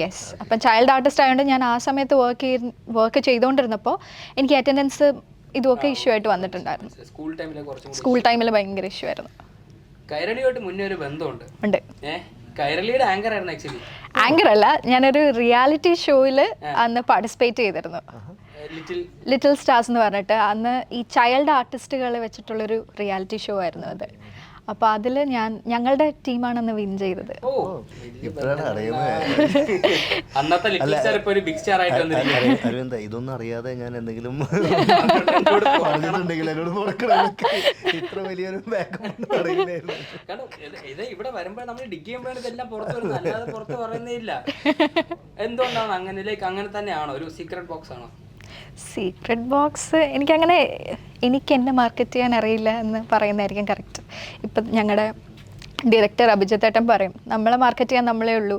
യെസ്, അപ്പം ചൈൽഡ് ആർട്ടിസ്റ്റ് ആയതുകൊണ്ട് ഞാൻ ആ സമയത്ത് വർക്ക് ചെയ്തുകൊണ്ടിരുന്നപ്പോൾ എനിക്ക് അറ്റൻഡൻസ് ഇതുമൊക്കെ ഇഷ്യൂ ആയിട്ട് വന്നിട്ടുണ്ടായിരുന്നു. സ്കൂൾ ടൈമിൽ ഭയങ്കര ഇഷ്യൂ ആയിരുന്നു. കൈരളിയോട്ട് മുന്നേ ഒരു ബന്ധമുണ്ട്. കൈരളിയുടെ ആങ്കർ ആയിരുന്നു ആക്ച്വലി. ആങ്കർ അല്ല, ഞാനൊരു റിയാലിറ്റി ഷോയിൽ അന്ന് പാർട്ടിസിപ്പേറ്റ് ചെയ്തിരുന്നു, ലിറ്റിൽ സ്റ്റാർസ് എന്ന് പറഞ്ഞിട്ട്. അന്ന് ഈ ചൈൽഡ് ആർട്ടിസ്റ്റുകളെ വെച്ചിട്ടുള്ളൊരു റിയാലിറ്റി ഷോ ആയിരുന്നു അത്. അപ്പോൾ അതിൽ ഞങ്ങളുടെ ടീമാണെന്ന് വിൻ ചെയ്തത്. അരവിന്ദ, ഇതൊന്നും അറിയാതെ ഞാൻ എന്തെങ്കിലും ഇത്ര വലിയൊരു ഇവിടെ വരുമ്പോൾ നമ്മൾ ഡിഗ് ചെയ്യുമ്പോഴാണ് ഇതെല്ലാം പുറത്ത് വരുന്നത്, അല്ലാതെ പുറത്ത് പറയുന്നില്ല. എന്തുകൊണ്ടാണ് അങ്ങനെ തന്നെയാണോ? ഒരു സീക്രട്ട് ബോക്സ് ആണോ? സീക്രട്ട് ബോക്സ് എനിക്കങ്ങനെ, എനിക്ക് എന്നെ മാർക്കറ്റ് ചെയ്യാൻ അറിയില്ല എന്ന് പറയുന്നതായിരിക്കും കറക്റ്റ്. ഇപ്പം ഞങ്ങളുടെ ഡയറക്ടർ അഭിജിത്തേട്ടൻ പറയും, നമ്മളെ മാർക്കറ്റ് ചെയ്യാൻ നമ്മളേ ഉള്ളൂ.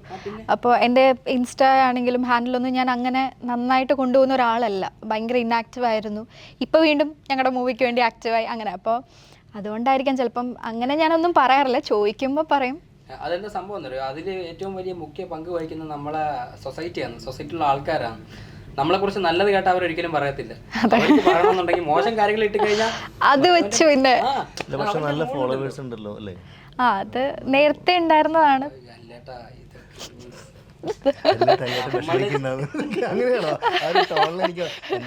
അപ്പോൾ എൻ്റെ ഇൻസ്റ്റ ആണെങ്കിലും ഹാൻഡിലൊന്നും ഞാൻ അങ്ങനെ നന്നായിട്ട് കൊണ്ടുപോകുന്ന ഒരാളല്ല. ഭയങ്കര ഇന്നാക്റ്റീവ് ആയിരുന്നു. ഇപ്പോൾ വീണ്ടും ഞങ്ങളുടെ മൂവിക്ക് വേണ്ടി ആക്റ്റീവായി അങ്ങനെ. അപ്പോൾ അതുകൊണ്ടായിരിക്കാം ചിലപ്പം അങ്ങനെ ഞാനൊന്നും പറയാറില്ല, ചോദിക്കുമ്പോൾ പറയും. അതെന്താ സംഭവം എന്നറിയോ? അതിൽ ഏറ്റവും വലിയ മുഖ്യ പങ്ക് വഹിക്കുന്നത് നമ്മളെ സൊസൈറ്റിയാണ്, സൊസൈറ്റിയിലുള്ള ആൾക്കാരാണ്. നമ്മളെ കുറിച്ച് നല്ലത് കേട്ടാൽ അവരൊരിക്കലും പറയത്തില്ല. പറയണമെന്നുണ്ടെങ്കിൽ മോശം കാര്യങ്ങൾ ഇട്ട് കഴിഞ്ഞാൽ അത് വെച്ചു. പിന്നെ പക്ഷെ നല്ല ഫോളോവേഴ്സ് ഉണ്ടല്ലോ അല്ലേ? അത് നേരത്തെ ഉണ്ടായിരുന്നതാണ്. അല്ലേട്ടാ ഇതൊക്കെ അങ്ങനെയാണോ ആ ഒരു ടോണിൽ എനിക്ക്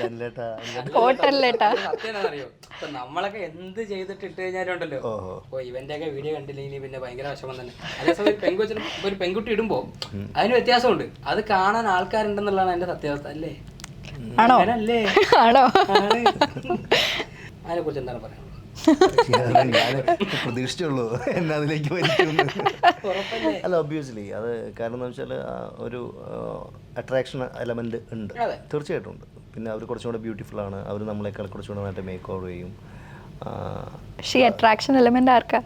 അല്ലേട്ടാ ഹോട്ടലിലേട്ടാ സത്യം എന്താണെന്നറിയോ, ഇപ്പൊ നമ്മളൊക്കെ എന്ത് ചെയ്തിട്ട് ഇട്ട് കഴിഞ്ഞാലുണ്ടല്ലോ, ഇപ്പൊ ഇവന്റെ ഒക്കെ വീഡിയോ കണ്ടില്ലെങ്കിൽ പിന്നെ ഭയങ്കര വിഷമം തന്നെ. അതേസമയം പെൺകൊച്ചിന് ഒരു പെൺകുട്ടി ഇടുമ്പോ അതിന് വ്യത്യാസമുണ്ട്, അത് കാണാൻ ആൾക്കാരുണ്ടെന്നുള്ളതാണ് എന്റെ സത്യാവസ്ഥ. അല്ലേ? ആണോ? അല്ലേ? ആണോ? അതിനെ കുറിച്ച് എന്താണ് പറയാനുള്ളത്? ഞാൻ പ്രതീക്ഷിച്ചുള്ളൂ എന്നെ അതിലേക്ക് വലിക്കുന്നു. അല്ല, ഒബ്വിയസ്ലി അത് കാരണം എന്ന് വെച്ചാൽ ഒരു അട്രാക്ഷൻ എലമെന്റ് ഉണ്ട്, തീർച്ചയായിട്ടും ഉണ്ട്. പിന്നെ അവർ കുറച്ചും കൂടെ ബ്യൂട്ടിഫുൾ ആണ്, അവർ നമ്മളെക്കാൾ കുറച്ചും കൂടെ നന്നായിട്ട് മേക്ക് ഓവർ ചെയ്യും. അട്രാക്ഷൻ എലമെന്റ് ആർക്കാ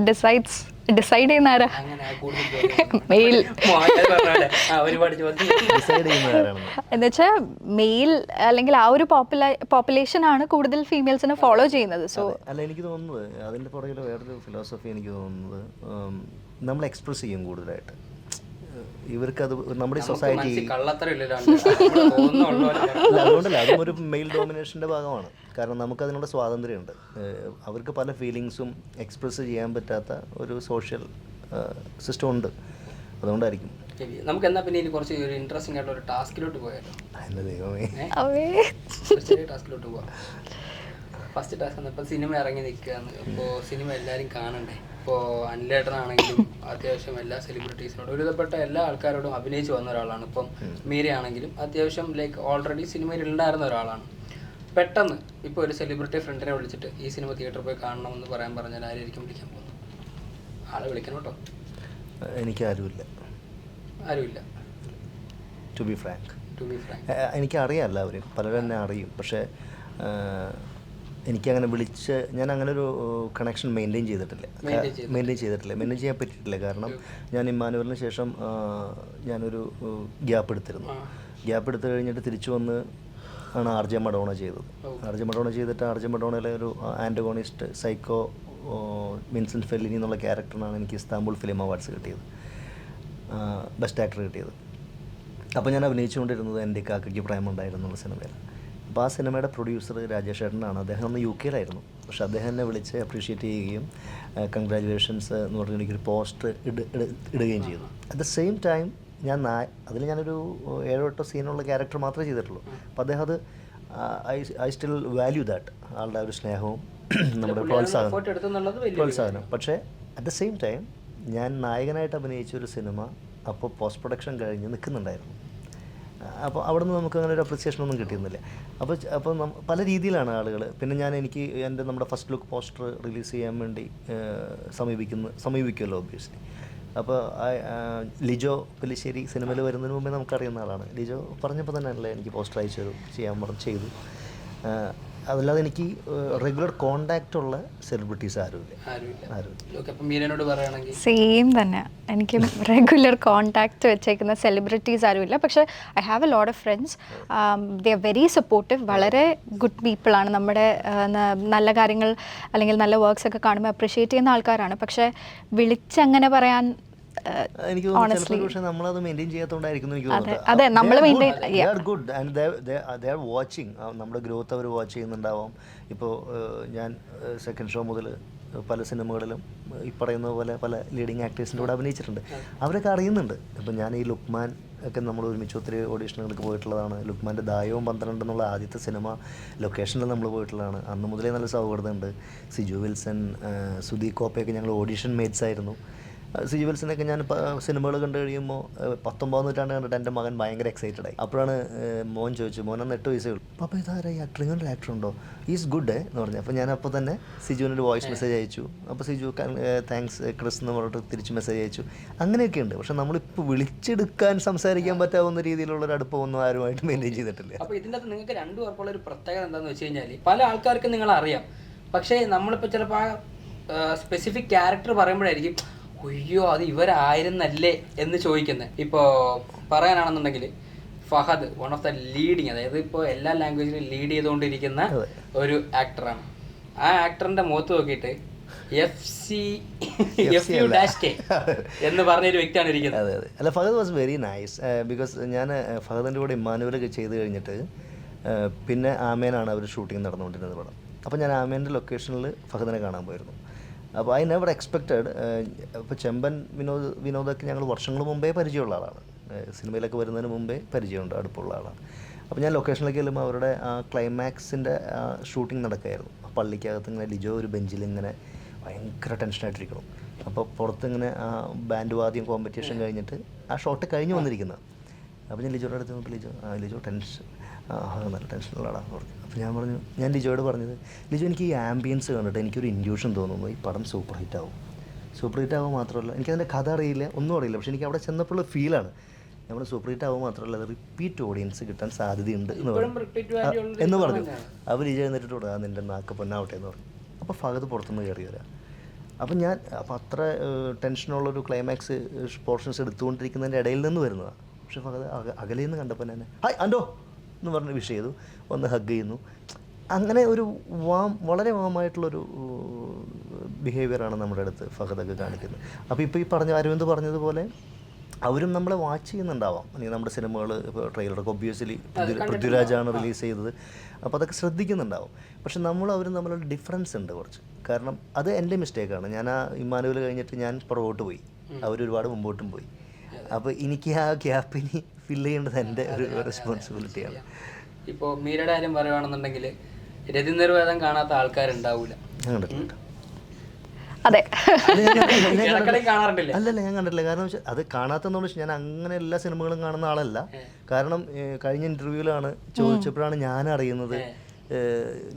ഡിസൈഡ് ചെയ്യുന്ന ആരാ? മെയിൽ ഡിസൈഡ് ചെയ്യുന്നവരാണ്. എന്നുവെച്ചാൽ മെയിൽ അല്ലെങ്കിൽ ആ ഒരു പോപ്പുലേഷൻ ആണ് കൂടുതൽ ഫീമെയിൽസിനെ ഫോളോ ചെയ്യുന്നത്. സോ അല്ല, എനിക്ക് തോന്നുന്നത് അതിൻ്റെ പുറകിൽ വേറൊരു ഫിലോസഫി എനിക്ക് തോന്നുന്നത്, നമ്മൾ എക്സ്പ്രസ് ചെയ്യും കൂടുതലായിട്ട്. ഇവർക്കത് നമ്മുടെ സൊസൈറ്റി അതുകൊണ്ടല്ല, അതും ഒരു മെയിൽ ഡോമിനേഷൻ്റെ ഭാഗമാണ്. കാരണം നമുക്കതിനുള്ള സ്വാതന്ത്ര്യമുണ്ട്. അവർക്ക് പല ഫീലിങ്സും എക്സ്പ്രസ് ചെയ്യാൻ പറ്റാത്ത ഒരു സോഷ്യൽ സിസ്റ്റം ഉണ്ട്, അതുകൊണ്ടായിരിക്കും. നമുക്ക് എന്നാ പിന്നെ ഇനി കുറച്ച് ഒരു ഇൻട്രസ്റ്റിംഗ് ആയിട്ടുള്ള ഒരു ടാസ്കിലോട്ട് പോയാലോ? എൻ്റെ ദൈവമേ, ചെറിയ ടാസ്കിലോട്ട് പോവാം. ഫസ്റ്റ് ടാസ്ക് ഇപ്പോൾ സിനിമ ഇറങ്ങി നിൽക്കുകയാണ്. ഇപ്പോൾ സിനിമ എല്ലാവരും കാണണ്ടേ. ഇപ്പോൾ അനിലേട്ടനാണെങ്കിലും അത്യാവശ്യം എല്ലാ സെലിബ്രിറ്റീസിനോടും ഒരുവിധപ്പെട്ട എല്ലാ ആൾക്കാരോടും അഭിനയിച്ച് വന്ന ഒരാളാണ്. ഇപ്പം മീരയാണെങ്കിലും അത്യാവശ്യം ലൈക്ക് ഓൾറെഡി സിനിമയിൽ ഉണ്ടായിരുന്ന ഒരാളാണ്. പെട്ടെന്ന് ഇപ്പോൾ ഒരു സെലിബ്രിറ്റി ഫ്രണ്ടിനെ വിളിച്ചിട്ട് ഈ സിനിമ തിയേറ്ററിൽ പോയി കാണണമെന്ന് പറയാൻ പറഞ്ഞാൽ ആരായിരിക്കും വിളിക്കാൻ പോകുന്നത്? ആളെ വിളിക്കണം കേട്ടോ. എനിക്കാരുമില്ല. ആരുമില്ല. ടു ബി ഫ്രാങ്ക് എനിക്കറിയാം, എല്ലാവരും പലരും എന്നെ അറിയും. പക്ഷേ എനിക്കങ്ങനെ വിളിച്ച് ഞാൻ അങ്ങനെ ഒരു കണക്ഷൻ മെയിൻറ്റെയിൻ ചെയ്തിട്ടില്ല. മെയിൻറ്റെയിൻ ചെയ്യാൻ പറ്റിയിട്ടില്ല. കാരണം ഞാൻ ഇമ്മാനുവലിന് ശേഷം ഞാനൊരു ഗ്യാപ്പ് എടുത്തു കഴിഞ്ഞിട്ട് തിരിച്ചു വന്ന് ആണ് ആർ ജെ മഡോണ ചെയ്തത്. ആർ ജെ മഡോണയിലെ ഒരു ആൻറ്റഗോണിസ്റ്റ് സൈക്കോ വിൻസെൻ്റ് ഫെല്ലിനി എന്നുള്ള ക്യാരക്ടറിനാണ് എനിക്ക് ഇസ്താംബുൾ ഫിലിം അവാർഡ്സ് കിട്ടിയത്, ബെസ്റ്റ് ആക്ടർ കിട്ടിയത്. അപ്പോൾ ഞാൻ അഭിനയിച്ചുകൊണ്ടിരുന്നത് എൻ്റെ കാക്കയ്ക്ക് പ്രേമുണ്ടായിരുന്നുള്ള സിനിമയിൽ. അപ്പോൾ ആ സിനിമയുടെ പ്രൊഡ്യൂസർ രാജേഷ് ഏട്ടനാണ്. അദ്ദേഹം അന്ന് UK യിലായിരുന്നു. പക്ഷേ അദ്ദേഹം എന്നെ വിളിച്ച് അപ്രീഷിയേറ്റ് ചെയ്യുകയും കൺഗ്രാജുലേഷൻസ് എന്ന് പറഞ്ഞ് എനിക്കൊരു പോസ്റ്റർ ഇടുകയും ചെയ്തു. അറ്റ് ദ സെയിം ടൈം അതിൽ ഞാനൊരു 7-8 സീനുള്ള ക്യാരക്ടർ മാത്രമേ ചെയ്തിട്ടുള്ളൂ. അപ്പോൾ അദ്ദേഹം അത് ഐ സ്റ്റിൽ വാല്യൂ ദാറ്റ്, ആളുടെ ഒരു സ്നേഹവും നമ്മുടെ പ്രോത്സാഹനം. പക്ഷേ അറ്റ് ദ സെയിം ടൈം ഞാൻ നായകനായിട്ട് അഭിനയിച്ച ഒരു സിനിമ അപ്പോൾ പോസ്റ്റ് പ്രൊഡക്ഷൻ കഴിഞ്ഞ് നിൽക്കുന്നുണ്ടായിരുന്നു. അപ്പോൾ അവിടെ നിന്ന് നമുക്ക് അങ്ങനെ ഒരു അപ്രിസിയേഷൻ ഒന്നും കിട്ടിയിരുന്നില്ല. അപ്പോൾ പല രീതിയിലാണ് ആളുകൾ. പിന്നെ എനിക്ക് നമ്മുടെ ഫസ്റ്റ് ലുക്ക് പോസ്റ്റർ റിലീസ് ചെയ്യാൻ വേണ്ടി സമീപിക്കുമല്ലോ ഒബ്വിയസ്ലി. അപ്പോൾ ലിജോ പെല്ലിശ്ശേരി സിനിമയിൽ വരുന്നതിന് മുമ്പേ നമുക്കറിയുന്ന ആളാണ്. ലിജോ പറഞ്ഞപ്പോൾ തന്നെ അല്ലേ എനിക്ക് പോസ്റ്റർ അയച്ചു തരും, ചെയ്തു. അതല്ലാതെ എനിക്ക് റെഗുലർ കോണ്ടാക്റ്റ് ഉള്ള സെലിബ്രിറ്റീസ് ആരുമില്ല. സെയിം തന്നെ, എനിക്ക് റെഗുലർ കോണ്ടാക്റ്റ് വെച്ചേക്കുന്ന സെലിബ്രിറ്റീസ് ആരുമില്ല. പക്ഷേ I have A lot of friends. They are very supportive, വളരെ ഗുഡ് പീപ്പിളാണ്. നമ്മുടെ നല്ല കാര്യങ്ങൾ അല്ലെങ്കിൽ നല്ല വർക്ക്സ് ഒക്കെ കാണുമ്പോൾ അപ്രിഷ്യേറ്റ് ചെയ്യുന്ന ആൾക്കാരാണ്. പക്ഷേ വിളിച്ചങ്ങനെ പറയാൻ എനിക്ക് തോന്നുന്നു പക്ഷേ നമ്മളത് മെയിൻറ്റെയിൻ ചെയ്യാത്തതുകൊണ്ടായിരിക്കും എനിക്ക് തോന്നുന്നത്. Good and they are watching, നമ്മുടെ ഗ്രോത്ത് അവർ വാച്ച് ചെയ്യുന്നുണ്ടാവാം. ഇപ്പോൾ ഞാൻ സെക്കൻഡ് ഷോ മുതൽ പല സിനിമകളിലും ഈ പറയുന്ന പോലെ പല ലീഡിങ് ആക്ടേഴ്സിൻ്റെ കൂടെ അഭിനയിച്ചിട്ടുണ്ട്. അവരൊക്കെ അറിയുന്നുണ്ട്. ഇപ്പം ഞാൻ ഈ ലുക്മാൻ ഒക്കെ നമ്മൾ ഒരുമിച്ച് ഒത്തിരി ഓഡീഷനുകൾക്ക് പോയിട്ടുള്ളതാണ്. ലുക്മാൻ്റെ ദായവും 12 എന്നുള്ള ആദ്യത്തെ സിനിമ ലൊക്കേഷനിൽ നമ്മൾ പോയിട്ടുള്ളതാണ്. അന്ന് മുതലേ നല്ല സൗഹൃദമുണ്ട്. സിജു വിൽസൺ, സുധി കോപ്പയൊക്കെ ഞങ്ങൾ ഓഡീഷൻ മേറ്റ്സ് ആയിരുന്നു. സിജു വിൽസനൊക്കെ ഞാൻ സിനിമകൾ കണ്ടു കഴിയുമ്പോൾ 19-ാം നൂറ്റാണ്ട് കണ്ടിട്ട് എൻ്റെ മകൻ ഭയങ്കര എക്സൈറ്റഡ് ആയി. അപ്പോഴാണ് മോൻ ചോദിച്ചു, മോനന്ന് 8 വയസ്സേ ഉള്ളൂ, അപ്പോൾ ഇതാരാ ഈ ആക്ടർ, ഇങ്ങനൊരു ആക്ടർ ഉണ്ടോ, ഈസ് ഗുഡ് എന്ന് പറഞ്ഞു. അപ്പോൾ ഞാൻ അപ്പോൾ തന്നെ സിജുവിനൊരു വോയിസ് മെസ്സേജ് അയച്ചു. അപ്പോൾ സിജു താങ്ക്സ് ക്രിസ് എന്ന് പറഞ്ഞിട്ട് തിരിച്ച് മെസ്സേജ് അയച്ചു. അങ്ങനെയൊക്കെ ഉണ്ട്. പക്ഷെ നമ്മളിപ്പോൾ വിളിച്ചെടുക്കാൻ സംസാരിക്കാൻ പറ്റാവുന്ന രീതിയിലുള്ളൊരു അടുപ്പമൊന്നും ആരുമായിട്ട് മെയിൻറ്റെയിൻ ചെയ്തിട്ടില്ല. അപ്പോൾ ഇതിൻ്റെ അകത്ത് നിങ്ങൾക്ക് രണ്ടു പേർക്കുള്ള ഒരു പ്രത്യേകത എന്താണെന്ന് വെച്ച് കഴിഞ്ഞാൽ പല ആൾക്കാർക്കും നിങ്ങളറിയാം. പക്ഷേ നമ്മളിപ്പോൾ ചിലപ്പോൾ ആ സ്പെസിഫിക് ക്യാരക്ടർ പറയുമ്പോഴായിരിക്കും അയ്യോ അത് ഇവരായിരുന്നല്ലേ എന്ന് ചോദിക്കുന്നത്. ഇപ്പോൾ പറയാനാണെന്നുണ്ടെങ്കിൽ Fahadh one of the leading, അതായത് ഇപ്പോൾ എല്ലാ ലാംഗ്വേജിലും ലീഡ് ചെയ്തുകൊണ്ടിരിക്കുന്ന ഒരു ആക്ടറാണ്. ആ ആക്ടറിൻ്റെ മുഖത്ത് നോക്കിയിട്ട് FCU-K എന്ന് പറഞ്ഞൊരു വ്യക്തിയാണ് ഇരിക്കുന്നത്. അതെ അതെ. അല്ല, Fahadh was very nice. Because ഞാൻ ഫഹദിൻ്റെ കൂടെ ഇമ്മാനുവലൊക്കെ ചെയ്ത് കഴിഞ്ഞിട്ട് പിന്നെ ആമേനാണ് അവർ ഷൂട്ടിംഗ് നടന്നുകൊണ്ടിരുന്നത് പടം. അപ്പോൾ ഞാൻ ആമേൻ്റെ ലൊക്കേഷനിൽ ഫഹദിനെ കാണാൻ പോയിരുന്നു. അപ്പോൾ ഐ നെവർ എക്സ്പെക്റ്റഡ്. ഇപ്പോൾ ചെമ്പൻ വിനോദൊക്കെ ഞങ്ങൾ വർഷങ്ങൾ മുമ്പേ പരിചയമുള്ള ആളാണ്, സിനിമയിലൊക്കെ വരുന്നതിന് മുമ്പേ പരിചയമുണ്ട്, അടുപ്പുള്ള ആളാണ്. അപ്പോൾ ഞാൻ ലൊക്കേഷനിലേക്ക് ചെല്ലുമ്പോൾ അവരുടെ ആ ക്ലൈമാക്സിൻ്റെ ഷൂട്ടിംഗ് നടക്കുകയായിരുന്നു. ആ പള്ളിക്കകത്ത് ഇങ്ങനെ ലിജോ ഒരു ബെഞ്ചിൽ ഇങ്ങനെ ഭയങ്കര ടെൻഷനായിട്ടിരിക്കണം. അപ്പോൾ പുറത്തിങ്ങനെ ആ ബാൻഡ് വാദ്യം കോമ്പറ്റീഷൻ കഴിഞ്ഞിട്ട് ആ ഷോട്ട് കഴിഞ്ഞ് വന്നിരിക്കുന്നത്. അപ്പോൾ ഞാൻ ലിജോയുടെ അടുത്ത് നോക്കി, ലിജോ ടെൻഷൻ, നല്ല ടെൻഷനുള്ളതാണെന്ന് പറഞ്ഞു. അപ്പോൾ ഞാൻ ലിജോയോട് പറഞ്ഞത്, ലിജോ എനിക്ക് ഈ ആംബിയൻസ് കണ്ടിട്ട് എനിക്കൊരു ഇൻഡ്യൂഷൻ തോന്നുന്നു ഈ പടം സൂപ്പർ ഹിറ്റാവും. സൂപ്പർ ഹിറ്റാവുക മാത്രമല്ല, എനിക്കതിൻ്റെ കഥ അറിയില്ല, ഒന്നും അറിയില്ല, പക്ഷേ എനിക്ക് അവിടെ ചെന്നപ്പോഴുള്ള ഫീലാണ് നമ്മൾ സൂപ്പർ ഹിറ്റ് ആവുക മാത്രമല്ല അത് റിപ്പീറ്റ് ഓഡിയൻസ് കിട്ടാൻ സാധ്യതയുണ്ട് എന്ന് പറഞ്ഞു. അവർ ലിജോ എന്നിട്ട് തുടങ്ങാൻ നിൻ്റെ നാക്ക് പൊന്നാവട്ടെ എന്ന് പറഞ്ഞു. അപ്പോൾ ഫഹദ് പുറത്തുനിന്ന് കയറി വരാം. അപ്പോൾ അത്ര ടെൻഷനുള്ളൊരു ക്ലൈമാക്സ് പോർഷൻസ് എടുത്തുകൊണ്ടിരിക്കുന്നതിൻ്റെ ഇടയിൽ നിന്ന് വരുന്നതാണ്. പക്ഷേ ഫഹദ് അകലിൽ നിന്ന് കണ്ടപ്പോൾ തന്നെ ഹായ് അൻഡോ എന്ന് പറഞ്ഞ് വിഷ് ചെയ്തു, ഒന്ന് ഹഗ് ചെയ്യുന്നു. അങ്ങനെ ഒരു വളരെ വാമായിട്ടുള്ളൊരു ബിഹേവിയറാണ് നമ്മുടെ അടുത്ത് ഫഹദൊക്കെ കാണിക്കുന്നത്. അപ്പോൾ ഇപ്പോൾ ഈ അരവിന്ദ് പറഞ്ഞതുപോലെ അവരും നമ്മളെ വാച്ച് ചെയ്യുന്നുണ്ടാവാം, അല്ലെങ്കിൽ നമ്മുടെ സിനിമകൾ ഇപ്പോൾ ട്രെയിലറൊക്കെ ഒബ്വിയസ്ലി പൃഥ്വിരാജാണ് റിലീസ് ചെയ്തത്, അപ്പോൾ അതൊക്കെ ശ്രദ്ധിക്കുന്നുണ്ടാവും. പക്ഷെ അവരും തമ്മിലുള്ള ഡിഫറൻസ് ഉണ്ട് കുറച്ച്. കാരണം അത് എൻ്റെ മിസ്റ്റേക്കാണ്. ഞാൻ ആ ഇമ്മാനുവൽ കഴിഞ്ഞിട്ട് ഞാൻ പുറകോട്ട് പോയി, അവരൊരുപാട് മുമ്പോട്ടും പോയി. അപ്പോൾ എനിക്ക് ആ ഗ്യാപ്പിന് ഫില്ല് ചെയ്യേണ്ടത് എൻ്റെ ഒരു റെസ്പോൺസിബിലിറ്റിയാണ്. ഇപ്പോൾ മീരയുടെ കാര്യം പറയുകയാണെന്നുണ്ടെങ്കിൽ രതിനിർവേദം കാണാത്ത ആൾക്കാരുണ്ടാവില്ല. അതെ, കാണാറുണ്ടല്ലേ? അല്ലല്ല, ഞാൻ കണ്ടിട്ടില്ല. കാരണം അത് കാണാത്തെന്ന് വെച്ചാൽ ഞാൻ അങ്ങനെ എല്ലാ സിനിമകളും കാണുന്ന ആളല്ല. കാരണം കഴിഞ്ഞ ഇന്റർവ്യൂവിലാണ് ചോദിച്ചപ്പോഴാണ് ഞാൻ അറിയുന്നത്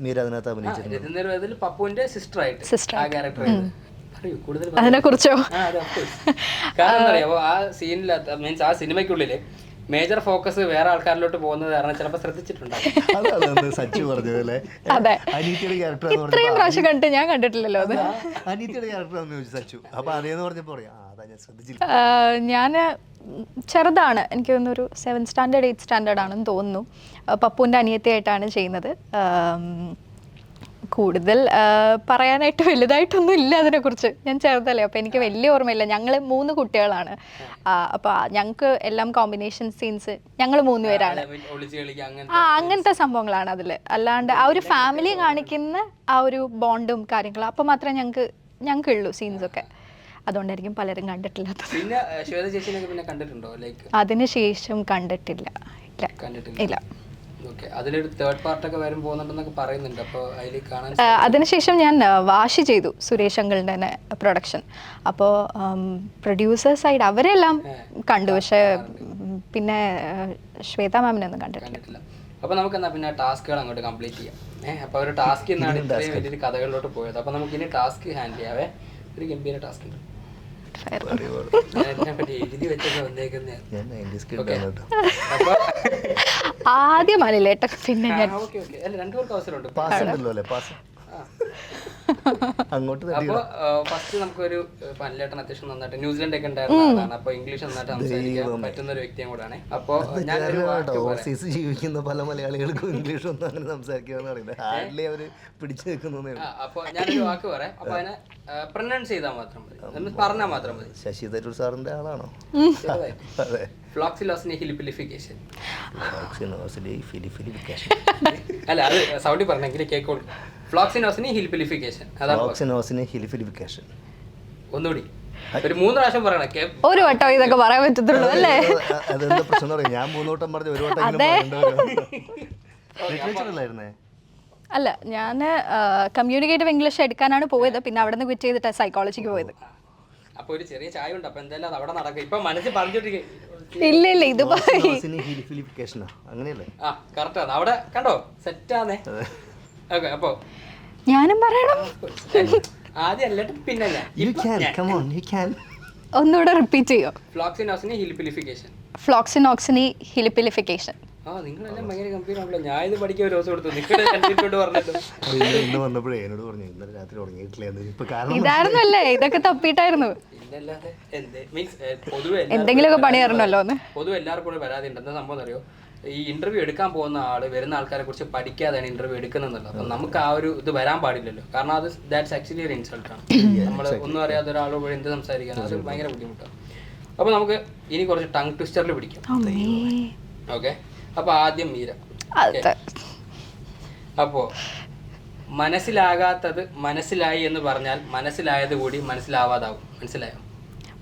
മീര അതിനകത്ത് അഭിനയിച്ചിരുന്നത്. പപ്പുവിന്റെ സിസ്റ്റർ ആ ക്യാരക്ടർ. അതിനെ കുറിച്ചോ? കാരണം അറിയാമോ, ആ സീനിലകത്ത് മീൻസ് ആ സിനിമയ്ക്കുള്ളില് മേജർ ഫോക്കസ് വേറെ ആൾക്കാരിലോട്ട് പോകുന്നത് കാരണം ചിലപ്പോൾ ശ്രദ്ധിച്ചിട്ടുണ്ടാകും. സച്ചു പറഞ്ഞതല്ലേ, അനീതിയുടെ ക്യാരക്ടർ ഇത്രയും പ്രാവശ്യം കണ്ടിട്ട് ഞാൻ കണ്ടിട്ടില്ലല്ലോ അത്. അനീതിയുടെ ക്യാരക്ടർ സച്ചു. അപ്പൊ അതേന്ന് പറഞ്ഞപ്പോ അതാ ഞാൻ ശ്രദ്ധിച്ചില്ല. ഞാൻ ചെറുതാണ്, എനിക്ക് തോന്നുന്നു ഒരു 7th സ്റ്റാൻഡേർഡ് 8th സ്റ്റാൻഡേർഡ് ആണെന്ന് തോന്നുന്നു. പപ്പുവിൻ്റെ അനിയത്തിയായിട്ടാണ് ചെയ്യുന്നത്. കൂടുതൽ പറയാനായിട്ട് വലുതായിട്ടൊന്നും ഇല്ല അതിനെക്കുറിച്ച്. ഞാൻ ചെറുതല്ലേ, അപ്പോൾ എനിക്ക് വലിയ ഓർമ്മയില്ല. ഞങ്ങൾ 3 കുട്ടികളാണ്. അപ്പോൾ ഞങ്ങൾക്ക് എല്ലാം കോമ്പിനേഷൻ സീൻസ് ഞങ്ങൾ 3 പേരാണ്. അങ്ങനത്തെ സംഭവങ്ങളാണ് അതിൽ. അല്ലാണ്ട് ആ ഒരു ഫാമിലി കാണിക്കുന്ന ആ ഒരു ബോണ്ടും കാര്യങ്ങളും അപ്പോൾ മാത്രമേ ഞങ്ങൾക്ക് ഉള്ളൂ സീൻസൊക്കെ. അതുകൊണ്ടായിരിക്കും പലരും കണ്ടിട്ടില്ലാത്തത്. അതിനുശേഷം കണ്ടിട്ടില്ല. ഇല്ല. അതിലൊരു തേർഡ് പാർട്ടൊക്കെ വരും പോകുന്നുണ്ടെന്നൊക്കെ പറയുന്നുണ്ട്. അപ്പോൾ അതിൽ കാണാൻ അതിനുശേഷം ഞാൻ വാഷ് ചെയ്തു സുരേഷ് അങ്കിളിൻ്റെ തന്നെ പ്രൊഡക്ഷൻ. അപ്പോൾ പ്രൊഡ്യൂസേഴ്സ് സൈഡ് അവരെല്ലാം കണ്ടു, പക്ഷേ പിന്നെ ശ്വേത മാമിനൊന്നും കണ്ടിട്ടില്ല. അപ്പോൾ നമുക്ക് എന്നാ പിന്നെ ടാസ്കുകൾ അങ്ങോട്ട് കംപ്ലീറ്റ് ചെയ്യാം. അപ്പോൾ ഒരു ടാസ്ക് എന്നാണ് ഇത്രയും വലിയൊരു കഥകളിലോട്ട് പോയത്. അപ്പോൾ നമുക്ക് ഇനി ടാസ്ക് ഹാൻഡിൽ ചെയ്യാവേ. ഒരു ഗംഭീര ടാസ്ക് ഉണ്ട്. ആദ്യം അല്ലേട്ട, പിന്നെ ഞാൻ രണ്ടുപേർക്ക് അവസരമുണ്ട്. അപ്പോൾ ഫസ്റ്റ് നമുക്കൊരു പനിലേട്ടൻ അത്യാവശ്യം നന്നായിട്ട് ന്യൂസിലൻഡ് ഒക്കെ ഉണ്ടായിരുന്നതാണ്. അപ്പോൾ ഇംഗ്ലീഷ് നന്നായിട്ട് സംസാരിക്കാൻ പറ്റുന്ന ഒരു വ്യക്തിയും കൂടാണ്. അപ്പോൾ ഓവർസീസ് ജീവിക്കുന്ന പല മലയാളികൾക്കും ഇംഗ്ലീഷ് ഒന്നും അങ്ങനെ സംസാരിക്കാന്ന് അറിയില്ല. ഹാർഡ്ലി അവര് പിടിച്ചു നിൽക്കുന്നേ. അപ്പോൾ ഞാനൊരു വാക്ക് പറയാം, അപ്പോൾ അതിനെ പ്രൊനൗൺസ് ചെയ്താൽ മാത്രം മതി, പറഞ്ഞാൽ മാത്രം മതി. ശശി തരൂർ സാറിന്റെ ആളാണോ? അതെ. ഫ്ലോക്സിനോസിനി ഹിലിപ്പിലിഫിക്കേഷൻ. അല്ല, അത് സൗണ്ടി പറഞ്ഞെങ്കിൽ കേൾക്കോളൂ. ഫ്ലോക്സിനോസിനി ഹിലിപ്പിലിഫിക്കേഷൻ. ഒന്നുകൂടി ഒരു 3 പ്രാവശ്യം പറയണം. ഒരു വട്ടം ഇതൊക്കെ പറയാൻ പറ്റത്തുള്ളൂ അല്ലേ? അതെന്താ പ്രശ്നം പറയാം, ഞാൻ 3 വട്ടം പറഞ്ഞു, ഒരു വട്ടം ലിറ്ററേച്ചറല്ലായിരുന്നേ? അല്ല, ഞാൻ കമ്മ്യൂണിക്കേറ്റീവ് ഇംഗ്ലീഷ് എടുക്കാനാണ് പോയത്. പിന്നെ അവിടെ നിന്ന് ക്വിറ്റ് ചെയ്തിട്ട് സൈക്കോളജിക്ക് പോയത്. അപ്പൊ ഒരു ചെറിയ ചായ ഉണ്ട്. അപ്പൊ എന്തായാലും അവിടെ നടക്കും. ഇപ്പൊ മനസ്സിൽ പറഞ്ഞോണ്ടിരിക്കും. ഇല്ല ഇത് അങ്ങനെയല്ലേ? ആ കറക്റ്റ് ആണ്. അവിടെ കണ്ടോ, സെറ്റ് ആണേ. ഓക്കെ, അപ്പൊ ഞാനും പറയണം. ആദ്യം അല്ലട്ട് പിന്നെ ഒന്നുകൂടെ റിപ്പീറ്റ് ചെയ്യോ? ഫ്ലോക്സിനോസിനി ഹിലിപ്പിലിഫിക്കേഷൻ. ഫ്ലോക്സിനോക്സിനി ഹിലിപ്പിലിഫിക്കേഷൻ. നിങ്ങളെല്ലാം ഭയങ്കര ഗംഭീരമാണല്ലോ. ഞാൻ ഇത് പഠിക്കാൻ ഒരു ദിവസം കൊടുത്തു. നിങ്ങളുടെ കണ്ടിട്ട് പറഞ്ഞിട്ട് ഇതായിരുന്നല്ലേ, ഇതൊക്കെ തപ്പിട്ടായിരുന്നു. എന്തെങ്കിലുമൊക്കെ പണിയായിരുന്നല്ലോ. പൊതുവെ എല്ലാവർക്കും കൂടെ പരാതി ഉണ്ട്. എന്താ സംഭവം അറിയോ, ഈ ഇന്റർവ്യൂ എടുക്കാൻ പോകുന്ന ആള് വരുന്ന ആൾക്കാരെ കുറിച്ച് പഠിക്കാതെയാണ് ഇന്റർവ്യൂ എടുക്കുന്നുണ്ടല്ലോ. അപ്പം നമുക്ക് ആ ഒരു ഇത് വരാൻ പാടില്ലല്ലോ. കാരണം അത് ദാറ്റ്സ് ആക്ച്വലി ഒരു ഇൻസൾട്ടാണ്. നമ്മൾ ഒന്നും അറിയാത്ത ഒരാളോട് എന്ത് സംസാരിക്കാൻ അത് ഭയങ്കര ബുദ്ധിമുട്ടാണ്. അപ്പോൾ നമുക്ക് ഇനി കുറച്ച് ടങ് ട്വിസ്റ്ററിൽ പിടിക്കാം. ഓക്കെ, അപ്പോൾ ആദ്യം മീര. അപ്പോൾ മനസ്സിലാകാത്തത് മനസ്സിലായി എന്ന് പറഞ്ഞാൽ മനസ്സിലായത് കൂടി മനസ്സിലാവാതാവും. മനസ്സിലായോ?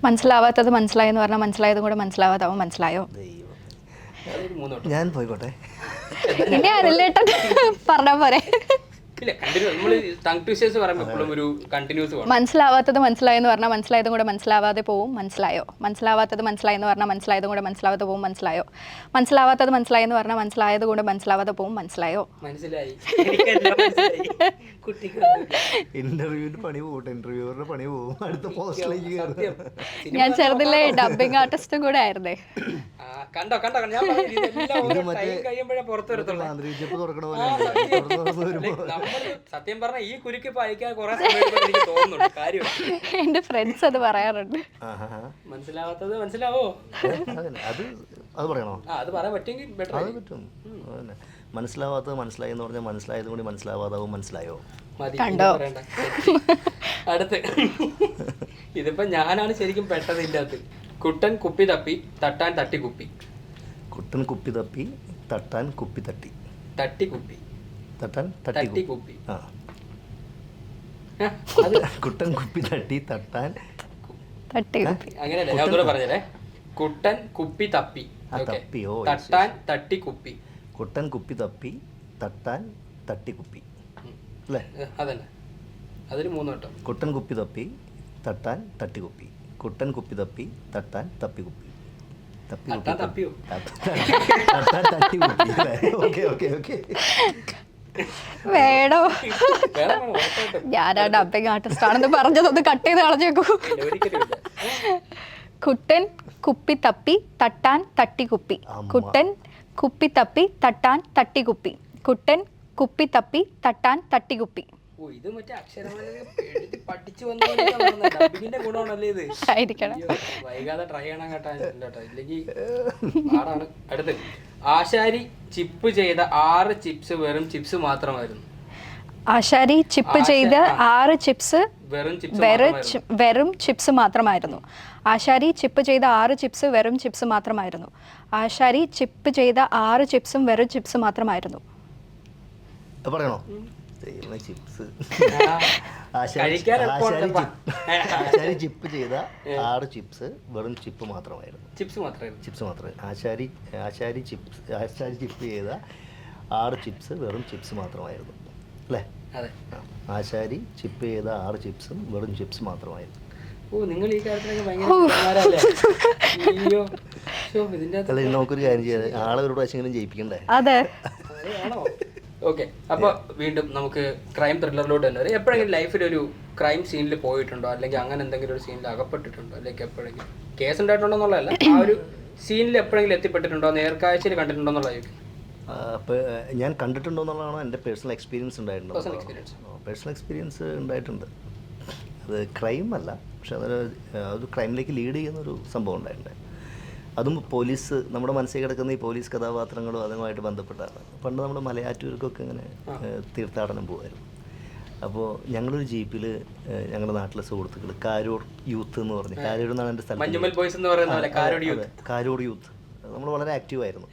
മനസ്സിലാവാത്തത് മനസ്സിലായി എന്ന് പറഞ്ഞാൽ മനസ്സിലായതും കൂടെ മനസ്സിലാവാതാവും. മനസ്സിലായോ? അതൊരു 3 വട്ടം. ഞാൻ പോയിക്കോട്ടെ. ഇനി അരല്ലേട്ടൻ പറഞ്ഞാൽ പോരെ. ഇല്ല, കണ്ടിന്യൂ. നമ്മൾ ടങ് ട്വിസ്റ്റേഴ്സ് പറയുമ്പോൾ എപ്പോഴും ഒരു കണ്ടിന്യൂസ് വേണം. മനസ്സിലാവാത്തത് മനസ്സിലായി എന്ന് പറഞ്ഞാൽ മനസ്സിലായതും കൂടെ മനസ്സിലാവാതെ പോവും. മനസ്സിലായോ? മനസ്സിലാവാത്തത് മനസ്സിലായി എന്ന് പറഞ്ഞാൽ മനസ്സിലായതും കൂടെ മനസ്സിലാവാതെ പോവും. മനസ്സിലായോ? മനസ്സിലാവാത്തത് മനസ്സിലായി എന്ന് പറഞ്ഞാൽ മനസ്സിലായത് കൂടെ മനസ്സിലാവാതെ പോവും. മനസ്സിലായോ? മനസ്സിലായി. എനിക്കെല്ലാം മനസ്സിലായി. കുട്ടിക്ക് ഇന്റർവ്യൂവിന് പണി പോകട്ടെ, ഇന്റർവ്യൂവറുടെ പണി പോകും. അടുത്ത പോസ്റ്റിലേക്ക് സത്യം. ഞാൻ ചെറുതിലെ ഡബിങ് ആർട്ടിസ്റ്റും കൂടെ ആയിരുന്നേ. കണ്ടോ കണ്ടോ ഞാൻ പറഞ്ഞത് ഇതെല്ലാം ഓരോ ടൈം കഴിയുമ്പോഴേ പുറത്ത് വരത്തുള്ളൂ. ആന്തരികപ്പ് തുറക്കണ നമ്മള് സത്യം പറഞ്ഞ ഈ കുരുക്ക് ഇപ്പൊ അയക്കാൻ കുറെ സമയം എനിക്ക് തോന്നുന്നുണ്ട്. കാര്യം എന്റെ ഫ്രണ്ട്സ് അത് പറയാറുണ്ട്. മനസ്സിലാവാത്തത് മനസ്സിലാവോ? അത് പറയണോ? അത് പറയാൻ പറ്റുമെങ്കിൽ ബെറ്റർ. അത് പറ്റും. അതന്നെ, മനസ്സിലാവാത്തത് മനസ്സിലായി എന്ന് പറഞ്ഞാൽ മനസ്സിലായത് കൂടി മനസ്സിലാവാതാവും. മനസ്സിലായോ? മതി, കണ്ടോ? പറയണ്ട. അടുത്ത് ഇതിപ്പോ ഞാനാണ് ശരിക്കും പെട്ടത് ഇതിന്റെ അകത്ത്. കുട്ടൻ കുപ്പി തപ്പി തട്ടാൻ തട്ടി കുപ്പി. കുട്ടൻ കുപ്പി തപ്പി തട്ടാൻ കുപ്പി തട്ടി. തട്ടി കുപ്പി തട്ടാൻ തട്ടി തട്ടി കുപ്പി. ആ, അത് കുട്ടൻ കുപ്പി തട്ടി തട്ടാൻ തട്ടി കുപ്പി. അങ്ങനെയല്ലേ? ഞാൻ ഒന്നുകൂടെ പറഞ്ഞേ. കുട്ടൻ കുപ്പി തപ്പി. ആ, Okay. തപ്പിയോ? തട്ടാൻ തട്ടി കുപ്പി. കുട്ടൻ കുപ്പി തപ്പി തട്ടാൻ തട്ടി കുപ്പി അല്ലേ? അതന്നെ, അതൊരു 3 വട്ടം. കുട്ടൻ കുപ്പി തപ്പി തട്ടാൻ തട്ടി കുപ്പി. കുട്ടൻ കുപ്പി തപ്പി തട്ടാൻ തപ്പി കുപ്പി. തപ്പി തട്ടാൻ തപ്പിയോ? തട്ടാൻ തട്ടി കുപ്പി. Okay okay okay. വേണോ? വേണം വേണം, ഉറപ്പായിട്ടും. ഞാനാ ഡബിങ് ആർട്ടിസ്റ്റ് ആണെന്ന് പറഞ്ഞതൊന്ന് കട്ട് ചെയ്ത് കളഞ്ഞേക്കൂ. ഇല്ല, ഒരിക്കലും ഇല്ല. കുട്ടൻ കുപ്പി തപ്പി തട്ടാൻ തട്ടി കുപ്പി. കുട്ടൻ കുപ്പി തപ്പി തട്ടാൻ തട്ടി കുപ്പി. കുട്ടൻ കുപ്പി തപ്പി തട്ടാൻ തട്ടി കുപ്പി. ഓ, ഇത് മറ്റേ അക്ഷരമാല എഴുതി പഠിച്ചു വന്നതിന്റെ ഗുണമാണല്ലേ ഇത്? ആയിരിക്കണം. അയ്യോ, വൈകാതെ ട്രൈ ചെയ്യണം കേട്ടോ. ഇല്ലെങ്കിൽ പാടാണ്. അടുത്ത്, ആശാരി ചിപ്പ് ചെയ്ത 6 ചിപ്സ് വെറും ചിപ്സ് മാത്രമായിരുന്നു. ആശാരി ചിപ്പ് ചെയ്ത് 6 ചിപ്സ് വെറും ചിപ്സ് മാത്രമായിരുന്നു. ആശാരി ചിപ്പ് ചെയ്ത 6 ചിപ്സ് വെറും ചിപ്സ് മാത്രമായിരുന്നു. ആശാരി ചിപ്പ് ചെയ്ത 6 ചിപ്സും വെറും ചിപ്സ് മാത്രമായിരുന്നു. പറയണോ? ചിപ്സ്. കഴിക്കാൻ ആശാരി ചിപ്പ് ചെയ്ത 6 ചിപ്സ് വെറും ചിപ്പ് മാത്രമായിരുന്നു. ചിപ്സ് മാത്രമായിരുന്നു. ചിപ്സ് മാത്രമേ. ആശാരി ചിപ്പ് ചെയ്ത 6 ചിപ്സ് വെറും ചിപ്സ് മാത്രമായിരുന്നു അല്ലേ? അതെ. ആശാരി ചിപ്പ് ചെയ്ത 6 ചിപ്സും വെറും ചിപ്സ് മാത്രമായിരുന്നു. ഓ, നിങ്ങൾ ഈ കാര്യത്തിലൊക്കെ ഭയങ്കര പിള്ളേരല്ലേ? അയ്യോ, ഇതിന്റെ അകത്ത് അല്ല, നമുക്കൊരു കാര്യം ചെയ്യാതെ ആളെ ഒരു പ്രാവശ്യം ജയിപ്പിക്കണ്ടേ? അതെ. ആണോ? ഓക്കെ, അപ്പോൾ വീണ്ടും നമുക്ക് ക്രൈം ത്രില്ലറിലോട്ട് തന്നെ വരും. എപ്പോഴെങ്കിലും ലൈഫിൽ ഒരു ക്രൈം സീനിൽ പോയിട്ടുണ്ടോ, അല്ലെങ്കിൽ അങ്ങനെ എന്തെങ്കിലും ഒരു സീനിൽ അകപ്പെട്ടിട്ടുണ്ടോ, അല്ലെങ്കിൽ എപ്പോഴെങ്കിലും കേസ് ഉണ്ടായിട്ടുണ്ടോ എന്നുള്ളതല്ല, ആ ഒരു സീനിൽ എപ്പോഴെങ്കിലും എത്തിപ്പെട്ടിട്ടുണ്ടോ, നേർക്കാഴ്ചയിൽ കണ്ടിട്ടുണ്ടോ എന്നുള്ളതായിരിക്കും. അപ്പോൾ ഞാൻ കണ്ടിട്ടുണ്ടോ എന്നുള്ളതാണോ എൻ്റെ പേഴ്സണൽ എക്സ്പീരിയൻസ് ഉണ്ടായിട്ടുണ്ടോ? പേഴ്സണൽ എക്സ്പീരിയൻസ് ഉണ്ടായിട്ടുണ്ട്. അത് ക്രൈം അല്ല, പക്ഷെ അതൊരു ക്രൈമിലേക്ക് ലീഡ് ചെയ്യുന്നൊരു സംഭവം ഉണ്ടായിട്ടുണ്ട്. അതും പോലീസ്, നമ്മുടെ മനസ്സിൽ കിടക്കുന്ന ഈ പോലീസ് കഥാപാത്രങ്ങളും അതുമായിട്ട് ബന്ധപ്പെട്ടാണ്. പണ്ട് നമ്മുടെ മലയാറ്റൂർക്കൊക്കെ ഇങ്ങനെ തീർത്ഥാടനം പോകുമായിരുന്നു. അപ്പോൾ ഞങ്ങളൊരു ജീപ്പിൽ ഞങ്ങളുടെ നാട്ടിലെ സുഹൃത്തുക്കൾ കാരൂർ യൂത്ത് എന്ന് പറഞ്ഞ്, കാരൂർ എന്നാണ് എൻ്റെ സ്ഥലം, കാരൂർ യൂത്ത്, നമ്മൾ വളരെ ആക്റ്റീവായിരുന്നു.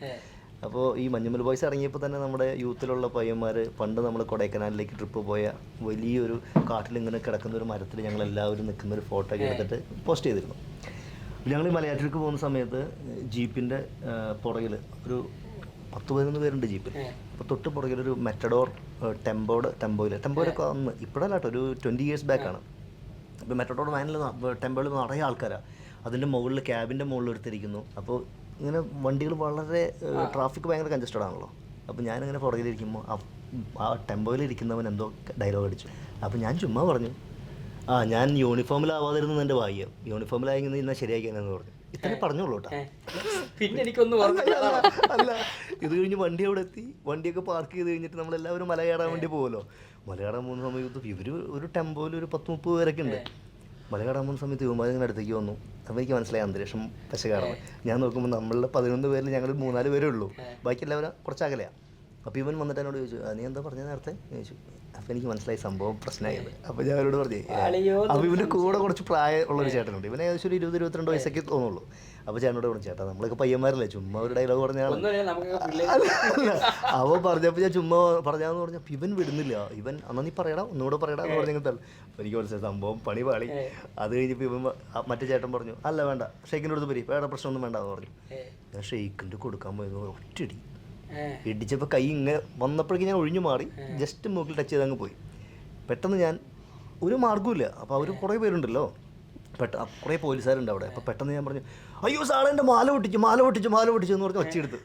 അപ്പോൾ ഈ മഞ്ഞുമൽ ബോയ്സ് ഇറങ്ങിയപ്പോൾ തന്നെ നമ്മുടെ യൂത്തിലുള്ള പയ്യന്മാർ പണ്ട് നമ്മൾ കൊടൈക്കനാലിലേക്ക് ട്രിപ്പ് പോയ വലിയൊരു കാട്ടിലിങ്ങനെ കിടക്കുന്ന ഒരു മരത്തിൽ ഞങ്ങളെല്ലാവരും നിൽക്കുന്ന ഒരു ഫോട്ടോ ഒക്കെ എടുത്തിട്ട് പോസ്റ്റ് ചെയ്തിരുന്നു. ഞങ്ങൾ ഈ മലയാറ്റൂർക്ക് പോകുന്ന സമയത്ത് ജീപ്പിൻ്റെ പുറകിൽ ഒരു 10-11 പേരുണ്ട് ജീപ്പിൽ. അപ്പോൾ തൊട്ട് പുറകിലൊരു മെറ്റഡോർ ടെമ്പോയിലൊക്കെ വന്ന്, ഇപ്പോഴല്ല കേട്ടോ, ഒരു 20 years ബാക്കാണ്. അപ്പോൾ മെറ്റഡോർ വാനിൽ ടെമ്പോയിൽ നിറയെ ആൾക്കാരാണ്. അതിൻ്റെ മുകളിൽ ക്യാബിൻ്റെ മുകളിൽ എടുത്തിരിക്കുന്നു. അപ്പോൾ ഇങ്ങനെ വണ്ടികൾ വളരെ ട്രാഫിക് ഭയങ്കര കൺജസ്റ്റഡ് ആണല്ലോ. അപ്പോൾ ഞാനിങ്ങനെ പുറകിലിരിക്കുമ്പോൾ ആ ടെമ്പോയിലിരിക്കുന്നവൻ എന്തോ ഡയലോഗ് അടിച്ചു. അപ്പോൾ ഞാൻ ചുമ്മാ പറഞ്ഞു, ഞാൻ യൂണിഫോമിലാവാതിരുന്നത് എൻ്റെ ഭാഗ്യം, യൂണിഫോമിലായി ഇന്ന് ശരിയാക്കിയാണെന്ന് പറഞ്ഞു. ഇത്രേ പറഞ്ഞോളൂ കേട്ടോ. പിന്നെ എനിക്കൊന്നും അല്ല, ഇത് കഴിഞ്ഞ് വണ്ടി അവിടെ എത്തി, വണ്ടിയൊക്കെ പാർക്ക് ചെയ്ത് കഴിഞ്ഞിട്ട് നമ്മളെല്ലാവരും മല കയറാൻ വേണ്ടി പോകുമല്ലോ. മല കയറാൻ പോകുന്ന സമയത്ത് ഇവർ ഒരു ടെമ്പോയിൽ ഒരു 10-30 പേരൊക്കെ ഉണ്ട്. മല കയറാൻ പോകുന്ന സമയത്ത് യുവമാരിങ്ങനെ അടുത്തേക്ക് വന്നു. അപ്പോൾ എനിക്ക് മനസ്സിലായി അന്തരീക്ഷം പശകാറാണ്. ഞാൻ നോക്കുമ്പോൾ നമ്മളുടെ 11 പേരിൽ ഞങ്ങൾ 3-4 പേരേ ഉള്ളൂ, ബാക്കി എല്ലാവരും കുറച്ച് അകലെയാണ്. അപ്പോൾ ഇവൻ വന്നിട്ട് എന്നോട് ചോദിച്ചു, നീ എന്താ പറഞ്ഞത് നേരത്തെ ചോദിച്ചു. അപ്പോൾ എനിക്ക് മനസ്സിലായി സംഭവം പ്രശ്നമായത്. അപ്പോൾ ഞാൻ അവരോട് പറഞ്ഞു, അളിയോ അപ്പോൾ ഇവൻ്റെ കൂടെ കുറച്ച് പ്രായമുള്ളൊരു ചേട്ടനുണ്ട്, ഇവനെ ഏകദേശം ഒരു 20-22 വയസ്സൊക്കെ തോന്നുള്ളൂ. അപ്പോൾ ചേട്ടനോട് പറഞ്ഞു, ചേട്ടാ നമ്മളൊക്കെ പയ്യന്മാരല്ലേ, ചുമ്മാ ഒരു ഡയലോഗ് പറഞ്ഞാൽ അവൻ പറഞ്ഞപ്പോൾ ഞാൻ ചുമ്മാ പറഞ്ഞാന്ന് പറഞ്ഞപ്പോൾ ഇവൻ വിടുന്നില്ല. ഇവൻ അന്നാ നീ പറയടാ, ഒന്നുകൂടെ പറയടാ എന്ന് പറഞ്ഞെങ്കിൽ തള്ളു. അപ്പോൾ എനിക്ക് മനസ്സിലായി സംഭവം പണി പാളി. അത് കഴിഞ്ഞപ്പോൾ ഇവൻ മറ്റേ ചേട്ടൻ പറഞ്ഞു, അല്ല വേണ്ട ഷെയ്ക്കിൻ്റെ അടുത്ത് പോയി, വേറെ പ്രശ്നമൊന്നും വേണ്ട എന്ന് പറഞ്ഞു. ഞാൻ ഷെയ്ക്കിൻ്റെ കൊടുക്കാൻ പോയത് ഒറ്റടി ഇടിച്ചപ്പോൾ കൈ ഇങ്ങനെ വന്നപ്പോഴേക്കും ഞാൻ ഒഴിഞ്ഞു മാറി, ജസ്റ്റ് മൂക്കിൽ ടച്ച് ചെയ്ത് അങ്ങ് പോയി. പെട്ടെന്ന് ഞാൻ ഒരു മാർഗ്ഗമില്ല. അപ്പോൾ അവർ കുറേ പേരുണ്ടല്ലോ, കുറേ പോലീസുകാരുണ്ട് അവിടെ. അപ്പോൾ പെട്ടെന്ന് ഞാൻ പറഞ്ഞു, അയ്യോ സാറേ എൻ്റെ മാല പൊട്ടിച്ചു എന്ന് പറഞ്ഞ് ഒച്ചയെടുത്ത്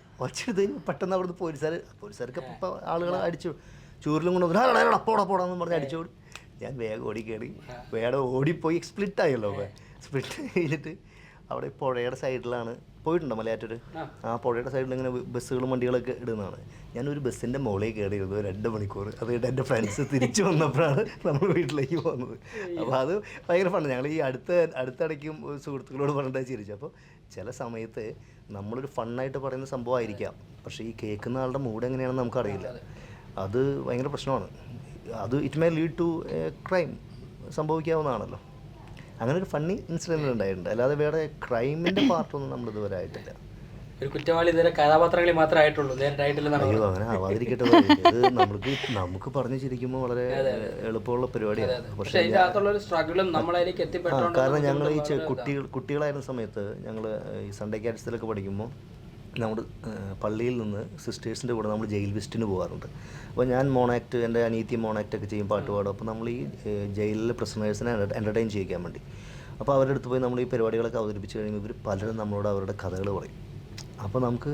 കഴിഞ്ഞ് പെട്ടെന്ന് അവിടുന്ന് പോലീസുകാർക്ക് ഇപ്പോൾ ആളുകളെ അടിച്ചു ചൂരിലും കൊണ്ട് പോടാന്ന് പറഞ്ഞ് അടിച്ചോടി. ഞാൻ വേഗം ഓടി കയറി, വേഗം ഓടിപ്പോയി. സ്പ്ലിറ്റ് ആയല്ലോ. അപ്പോൾ സ്പ്ലിറ്റ് കഴിഞ്ഞിട്ട് അവിടെ പുഴയുടെ സൈഡിലാണ്, പോയിട്ടുണ്ടോ മലയാറ്റൂർ? ആ പുഴയുടെ സൈഡിൽ ഇങ്ങനെ ബസ്സുകളും വണ്ടികളൊക്കെ ഇടുന്നതാണ്. ഞാനൊരു ബസ്സിൻ്റെ മുകളിൽ കയറിയിരുന്നു 2 മണിക്കൂർ. അത് കഴിഞ്ഞിട്ട് എൻ്റെ ഫ്രണ്ട്സ് തിരിച്ചു വന്നപ്പോഴാണ് നമ്മൾ വീട്ടിലേക്ക് പോകുന്നത്. അപ്പോൾ അത് ഭയങ്കര ഫണ്ട്. ഞങ്ങൾ ഈ അടുത്തിടയ്ക്കും സുഹൃത്തുക്കളോട് പറഞ്ഞിട്ട് ചിരിച്ചു. അപ്പോൾ ചില സമയത്ത് നമ്മളൊരു ഫണ്ണായിട്ട് പറയുന്ന സംഭവമായിരിക്കാം, പക്ഷേ ഈ കേൾക്കുന്ന ആളുടെ മൂഡ് എങ്ങനെയാണെന്ന് നമുക്കറിയില്ല. അത് ഭയങ്കര പ്രശ്നമാണ്. അത് it may lead to crime, സംഭവിക്കാവുന്നതാണല്ലോ. അങ്ങനെ ഒരു ഫണ്ണി ഇൻസിഡൻറ്റ് ഉണ്ടായിട്ടുണ്ട്. അല്ലാതെ വേറെ ക്രൈമിൻ്റെ പാർട്ടൊന്നും നമ്മൾ ഇതുവരെ ആയിട്ടില്ല. ഒരു കുറ്റവാളി ഇതുവരെ കഥാപാത്രങ്ങളിൽ മാത്രമേ ആയിട്ടുള്ളൂ, നേരിട്ടായിട്ടില്ല. അയ്യോ അങ്ങനെ ആവാതിരിക്കട്ടെ. ഇത് നമുക്ക് പറഞ്ഞു ചിരിക്കുമ്പോൾ വളരെ എളുപ്പമുള്ള പരിപാടിയാണ്. പക്ഷേ കാരണം ഞങ്ങൾ ഈ കുട്ടികളായിരുന്ന സമയത്ത് ഞങ്ങൾ ഈ സൺഡേ ക്യാറ്റ്സിലൊക്കെ പഠിക്കുമ്പോൾ നമ്മൾ പള്ളിയിൽ നിന്ന് സിസ്റ്റേഴ്സിൻ്റെ കൂടെ നമ്മൾ ജയിൽ വിസിറ്റിന് പോകാറുണ്ട്. അപ്പോൾ ഞാൻ മോണാക്ട്, എൻ്റെ അനിയത്തി മോണാക്റ്റൊക്കെ ചെയ്യും, പാട്ട് പാടും. അപ്പോൾ നമ്മൾ ഈ ജയിലിലെ പ്രിസണേഴ്സിനെ എൻ്റർടൈൻ ചെയ്യിക്കാൻ വേണ്ടി അപ്പോൾ അവരുടെ അടുത്ത് പോയി നമ്മൾ ഈ പരിപാടികളൊക്കെ അവതരിപ്പിച്ച് കഴിയുമ്പോൾ ഇവർ പലരും നമ്മളോട് അവരുടെ കഥകൾ പറയും. അപ്പോൾ നമുക്ക്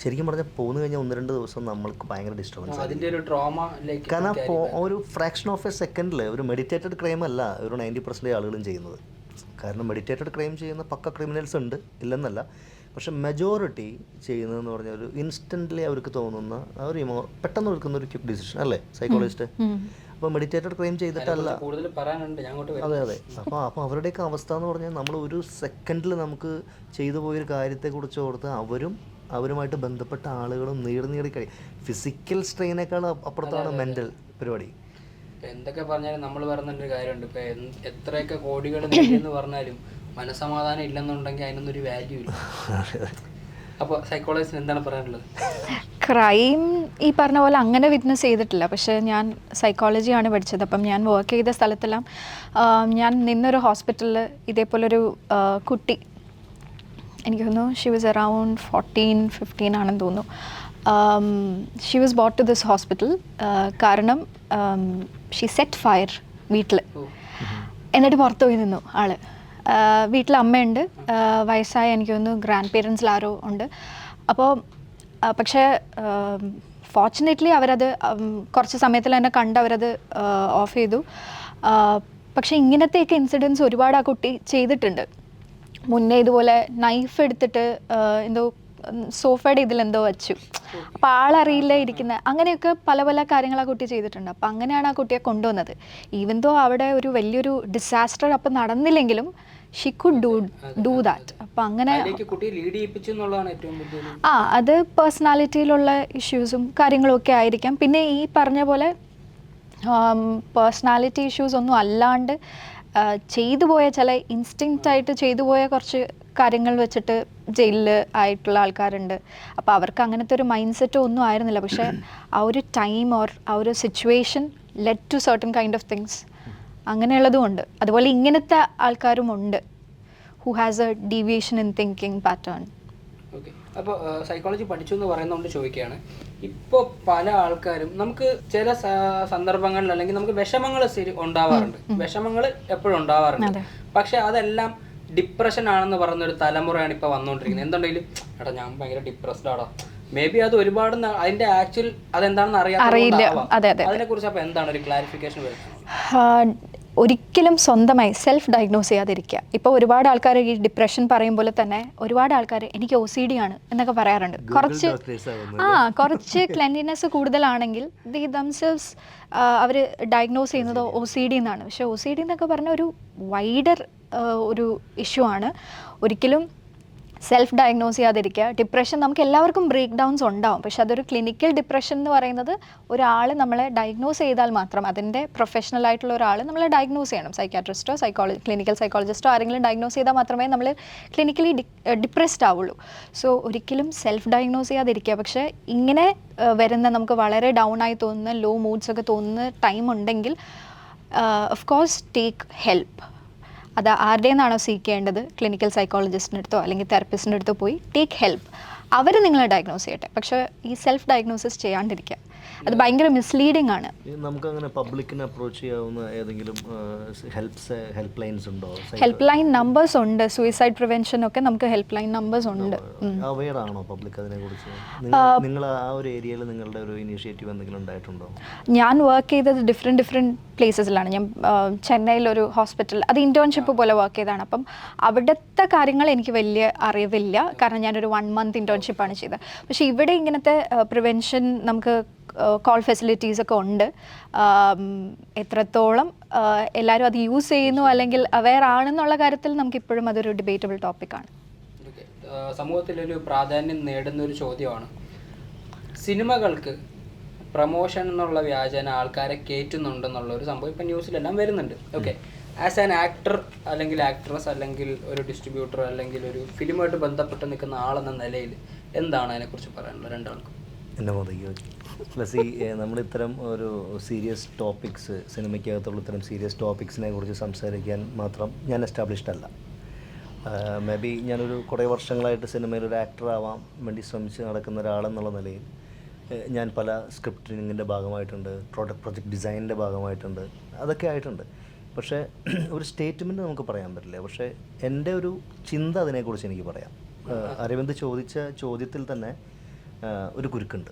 ശരിക്കും പറഞ്ഞാൽ പോന്നു കഴിഞ്ഞാൽ 1-2 ദിവസം നമ്മൾക്ക് ഭയങ്കര ഡിസ്റ്റർബൻസ് ആയിരിക്കും. കാരണം ഒരു ഫ്രാക്ഷൻ ഓഫ് എ സെക്കൻഡിൽ ഒരു മെഡിറ്റേറ്റഡ് ക്രൈം അല്ല ഒരു 90% ആളുകളും ചെയ്യുന്നത്. കാരണം മെഡിറ്റേറ്റഡ് ക്രൈം ചെയ്യുന്ന പക്ക ക്രിമിനൽസ് ഉണ്ട്, ഇല്ലെന്നല്ല. പക്ഷെ മെജോറിറ്റി ചെയ്യുന്നതെന്ന് പറഞ്ഞാൽ ഒരു ഇൻസ്റ്റൻ്റ്ലി അവർക്ക് തോന്നുന്ന ഒരു പെട്ടെന്ന് എടുക്കുന്ന ഒരു ക്വിക്ക് ഡിസിഷൻ അല്ലേ സൈക്കോളജിസ്റ്റ്. അപ്പോൾ മെഡിറ്റേറ്റഡ് ക്രൈം ചെയ്തിട്ടല്ല. അതെ. അപ്പോൾ അവരുടെയൊക്കെ അവസ്ഥ എന്ന് പറഞ്ഞാൽ നമ്മൾ ഒരു സെക്കൻഡിൽ നമുക്ക് ചെയ്തു പോയൊരു കാര്യത്തെക്കുറിച്ച് ഓർത്ത് അവരുമായിട്ട് ബന്ധപ്പെട്ട ആളുകളും നീടി കഴിയും. ഫിസിക്കൽ സ്ട്രെയിനേക്കാൾ അപ്പുറത്താണ് മെൻ്റൽ പരിപാടി. എന്തൊക്കെ പറഞ്ഞാലും നമ്മൾ പറയുന്നൊരു കാര്യമുണ്ട്, ഇപ്പം എത്രയൊക്കെ കോടികൾ നേടിയെന്ന് പറഞ്ഞാലും മനസമാധാനം ഇല്ലെന്നുണ്ടെങ്കിൽ അതിനൊന്നും ഒരു വാല്യൂ ഇല്ല. അപ്പോൾ സൈക്കോളജിസ്റ്റിന് എന്താണ് പറയാനുള്ളത്? ക്രൈം ഈ പറഞ്ഞ പോലെ അങ്ങനെ വിറ്റ്നസ് ചെയ്തിട്ടില്ല, പക്ഷേ ഞാൻ സൈക്കോളജിയാണ് പഠിച്ചത്. അപ്പം ഞാൻ വർക്ക് ചെയ്ത സ്ഥലത്തെല്ലാം ഞാൻ നിന്നൊരു ഹോസ്പിറ്റലിൽ ഇതേപോലൊരു കുട്ടി, എനിക്ക് തോന്നുന്നു ഷി വാസ് അറൗണ്ട് 14-15 ആണെന്ന് തോന്നുന്നു. She was brought to this hospital കാരണം ഷി സെറ്റ് ഫയർ വീട്ടിൽ. എന്നിട്ട് പുറത്തു പോയി നിന്നു ആള്. വീട്ടിൽ അമ്മയുണ്ട്, വയസ്സായ എനിക്ക് തോന്നുന്നു ഗ്രാൻഡ് പേരൻസിൽ ആരോ ഉണ്ട്. അപ്പോൾ പക്ഷേ ഫോർച്ചുനേറ്റ്ലി അവരത് കുറച്ച് സമയത്തിൽ തന്നെ കണ്ട് അവരത് ഓഫ് ചെയ്തു. പക്ഷേ ഇങ്ങനത്തെയൊക്കെ ഇൻസിഡൻസ് ഒരുപാട് ആ കുട്ടി ചെയ്തിട്ടുണ്ട് മുന്നേ. ഇതുപോലെ നൈഫ് എടുത്തിട്ട് എന്തോ സോഫയുടെ ഇതിലെന്തോ വച്ചു, അപ്പോൾ ആളറിയില്ല ഇരിക്കുന്ന, അങ്ങനെയൊക്കെ പല പല കാര്യങ്ങൾ ആ കുട്ടി ചെയ്തിട്ടുണ്ട്. അപ്പോൾ അങ്ങനെയാണ് ആ കുട്ടിയെ കൊണ്ടുവന്നത്. ഈവൻ ദോ അവിടെ ഒരു വലിയൊരു ഡിസാസ്റ്റർ അപ്പം നടന്നില്ലെങ്കിലും ഷി കുഡ് ഡു ദാറ്റ്. അപ്പം അങ്ങനെ അത് പേഴ്സണാലിറ്റിയിലുള്ള ഇഷ്യൂസും കാര്യങ്ങളും ഒക്കെ ആയിരിക്കാം. പിന്നെ ഈ പറഞ്ഞ പോലെ പേഴ്സണാലിറ്റി ഇഷ്യൂസ് ഒന്നും അല്ലാണ്ട് ചെയ്തു പോയ ചില ഇൻസ്റ്റിങ്ക്റ്റായിട്ട് ചെയ്തു പോയ കുറച്ച് കാര്യങ്ങൾ വെച്ചിട്ട് ജയിലിൽ ആയിട്ടുള്ള ആൾക്കാരുണ്ട്. അപ്പോൾ അവർക്ക് അങ്ങനത്തെ ഒരു മൈൻഡ് സെറ്റോ ഒന്നും ആയിരുന്നില്ല. പക്ഷേ ആ ഒരു ടൈം ഓർ ആ ഒരു situation led to certain kind of things, അങ്ങനെയുള്ളതും ഉണ്ട്. അതുപോലെ ഇങ്ങനത്തെ ആൾക്കാരും ഉണ്ട് who has a deviation in thinking pattern. Okay, അപ്പോൾ സൈക്കോളജി പഠിച്ചു എന്ന് പറയുന്നതുകൊണ്ട് ചോദിക്കുകയാണ്, ഇപ്പോൾ പല ആൾക്കാരും നമുക്ക് ചില സന്ദർഭങ്ങളിൽ അല്ലെങ്കിൽ നമുക്ക് വിഷമങ്ങൾ ഉണ്ടാവാറുണ്ട്, വിഷമങ്ങൾ എപ്പോഴും ഉണ്ടാവാറുണ്ട്. പക്ഷെ അതെല്ലാം ഡിപ്രഷൻ ആണെന്ന് പറയുന്നൊരു തലമുറയാണ് ഇപ്പോൾ വന്നുകൊണ്ടിരിക്കുന്നത്. എന്തുണ്ടെങ്കിലും എടാ ഞാൻ ഭയങ്കര ഡിപ്രസ്ഡ് ആടാ, മേ ബി അത് ഒരുപാട് അതിന്റെ ആക്ച്വൽ അതെന്താണെന്ന് അറിയില്ല. അതിനെക്കുറിച്ച് അപ്പോൾ എന്താണ് ഒരു ക്ലാരിഫിക്കേഷൻ വരുന്നത്? ഒരിക്കലും സ്വന്തമായി സെൽഫ് ഡയഗ്നോസ് ചെയ്യാതിരിക്കുക. ഇപ്പോൾ ഒരുപാട് ആൾക്കാർ ഈ ഡിപ്രഷൻ പറയുമ്പോൾ തന്നെ ഒരുപാട് ആൾക്കാർ എനിക്ക് OCD ആണ് എന്നൊക്കെ പറയാറുണ്ട്. കുറച്ച് ക്ലെൻലിനെസ് കൂടുതലാണെങ്കിൽ ദി ദംസെൽസ് അവർ ഡയഗ്നോസ് ചെയ്യുന്നത് OCD എന്നാണ്. പക്ഷേ OCD എന്നൊക്കെ പറഞ്ഞ ഒരു വൈഡർ ഒരു ഇഷ്യൂ ആണ്. ഒരിക്കലും സെൽഫ് ഡയഗ്നോസ് ചെയ്യാതിരിക്കുക. ഡിപ്രഷൻ നമുക്ക് എല്ലാവർക്കും ബ്രേക്ക് ഡൗൺസ് ഉണ്ടാവും, പക്ഷെ അതൊരു ക്ലിനിക്കൽ ഡിപ്രഷൻ എന്ന് പറയുന്നത് ഒരാൾ നമ്മളെ ഡയഗ്നോസ് ചെയ്താൽ മാത്രം, അതിൻ്റെ പ്രൊഫഷണൽ ആയിട്ടുള്ള ഒരാൾ നമ്മളെ ഡയഗ്നോസ് ചെയ്യണം. സൈക്കാട്രിസ്റ്റോ ക്ലിനിക്കൽ സൈക്കോളജിസ്റ്റോ ആരെങ്കിലും ഡയഗ്നോസ് ചെയ്താൽ മാത്രമേ നമ്മൾ ക്ലിനിക്കലി ഡിപ്രസ്ഡ് ആവുള്ളൂ. സോ ഒരിക്കലും സെൽഫ് ഡയഗ്നോസ് ചെയ്യാതിരിക്കുക. പക്ഷേ ഇങ്ങനെ വരുന്ന നമുക്ക് വളരെ ഡൗൺ ആയി തോന്നുന്ന ലോ മൂഡ്സ് ഒക്കെ തോന്നുന്ന ടൈം ഉണ്ടെങ്കിൽ ഓഫ് കോഴ്സ് ടേക്ക് ഹെൽപ്പ്. അത് ആരുടെ നിന്നാണോ സീക്ക് ചെയ്യേണ്ടത്, ക്ലിനിക്കൽ സൈക്കോളജിസ്റ്റിൻ്റെ അടുത്തോ അല്ലെങ്കിൽ തെറപ്പിസ്റ്റിൻ്റെ അടുത്തോ പോയി ടേക്ക് ഹെൽപ്പ്. അവർ നിങ്ങളെ ഡയഗ്നോസ് ചെയ്യട്ടെ, പക്ഷേ ഈ സെൽഫ് ഡയഗ്നോസിസ് ചെയ്യാണ്ടിരിക്കുക. അത് ഭയങ്കര മിസ്ലീഡിംഗ് ആണ്. നമുക്കങ്ങനെ പബ്ലിക്കിനെ അപ്രോച്ച് ചെയ്യാവുന്ന ഏതെങ്കിലും ഹെൽപ്പ് ലൈൻസ് ഉണ്ടോ? ഹെൽപ്പ് ലൈൻ നമ്പേഴ്സ് ഉണ്ട്. സൂയിസൈഡ് പ്രിവെൻഷൻ ഒക്കെ നമുക്ക് ഹെൽപ്പ് ലൈൻ നമ്പേഴ്സ് ഉണ്ട്. അവെയർ ആണോ പബ്ലിക് അതിനെക്കുറിച്ച്? നിങ്ങൾ ആ ഒരു ഏരിയയിൽ നിങ്ങളുടെ ഒരു ഇനീഷ്യേറ്റീവ് എന്തെങ്കിലും ഉണ്ടായിട്ടുണ്ടോ? ഞാൻ വർക്ക് ചെയ്തത് ഡിഫറെൻറ്റ് പ്ലേസസിലാണ്. ഞാൻ ചെന്നൈയിലൊരു ഹോസ്പിറ്റൽ, അത് ഇൻറ്റേൺഷിപ്പ് പോലെ വർക്ക് ചെയ്തതാണ്. അപ്പം അവിടുത്തെ കാര്യങ്ങൾ എനിക്ക് വലിയ അറിവില്ല, കാരണം ഞാനൊരു 1 month ഇൻറ്റേൺഷിപ്പാണ് ചെയ്തത്. പക്ഷേ ഇവിടെ ഇങ്ങനത്തെ പ്രിവെൻഷൻ നമുക്ക് കോൾ ഫെസിലിറ്റീസ് ഒക്കെ ഉണ്ട്. എത്രത്തോളം എല്ലാവരും അത് യൂസ് ചെയ്യുന്നു അല്ലെങ്കിൽ അവെയർ ആണെന്നുള്ള കാര്യത്തിൽ നമുക്കിപ്പോഴും അതൊരു ഡിബേറ്റബിൾ ടോപ്പിക്കാണ്. സമൂഹത്തിലൊരു പ്രാധാന്യം നേടുന്ന ഒരു ചോദ്യമാണ്, സിനിമകൾക്ക് പ്രൊമോഷൻ എന്നുള്ള വ്യാജന ആൾക്കാരെ കയറ്റുന്നുണ്ടെന്നുള്ള ഒരു സംഭവം ഇപ്പം ന്യൂസിലെല്ലാം വരുന്നുണ്ട്. ഓക്കെ, ആസ് ആൻ ആക്ടർ അല്ലെങ്കിൽ ആക്ട്രസ് അല്ലെങ്കിൽ ഒരു ഡിസ്ട്രിബ്യൂട്ടർ അല്ലെങ്കിൽ ഒരു ഫിലിമായിട്ട് ബന്ധപ്പെട്ട് നിൽക്കുന്ന ആളെന്ന നിലയിൽ എന്താണ് അതിനെക്കുറിച്ച് പറയാനുള്ളത് രണ്ടാൾക്കും? എന്നെ മുതയ്ക്കോ പ്ലസ് നമ്മളിത്തരം ഒരു സീരിയസ് ടോപ്പിക്സ്, സിനിമയ്ക്കകത്തുള്ള ഇത്തരം സീരിയസ് ടോപ്പിക്സിനെ കുറിച്ച് സംസാരിക്കാൻ മാത്രം ഞാൻ എസ്റ്റാബ്ലിഷ്ഡ് അല്ല. മേ ബി ഞാനൊരു കുറേ വർഷങ്ങളായിട്ട് സിനിമയിൽ ഒരു ആക്ടർ ആവാൻ വേണ്ടി ശ്രമിച്ച് നടക്കുന്ന ഒരാളെന്നുള്ള നിലയിൽ ഞാൻ പല സ്ക്രിപ്റ്റ് ട്രെയിനിങ്ങിൻ്റെ ഭാഗമായിട്ടുണ്ട്, പ്രൊജക്ട് ഡിസൈനിൻ്റെ ഭാഗമായിട്ടുണ്ട്, അതൊക്കെ ആയിട്ടുണ്ട്. പക്ഷേ ഒരു സ്റ്റേറ്റ്മെൻറ്റ് നമുക്ക് പറയാൻ പറ്റില്ല. പക്ഷേ എൻ്റെ ഒരു ചിന്ത അതിനെക്കുറിച്ച് എനിക്ക് പറയാം. അരവിന്ദ് ചോദിച്ച ചോദ്യത്തിൽ തന്നെ ഒരു കുരുക്കുണ്ട്.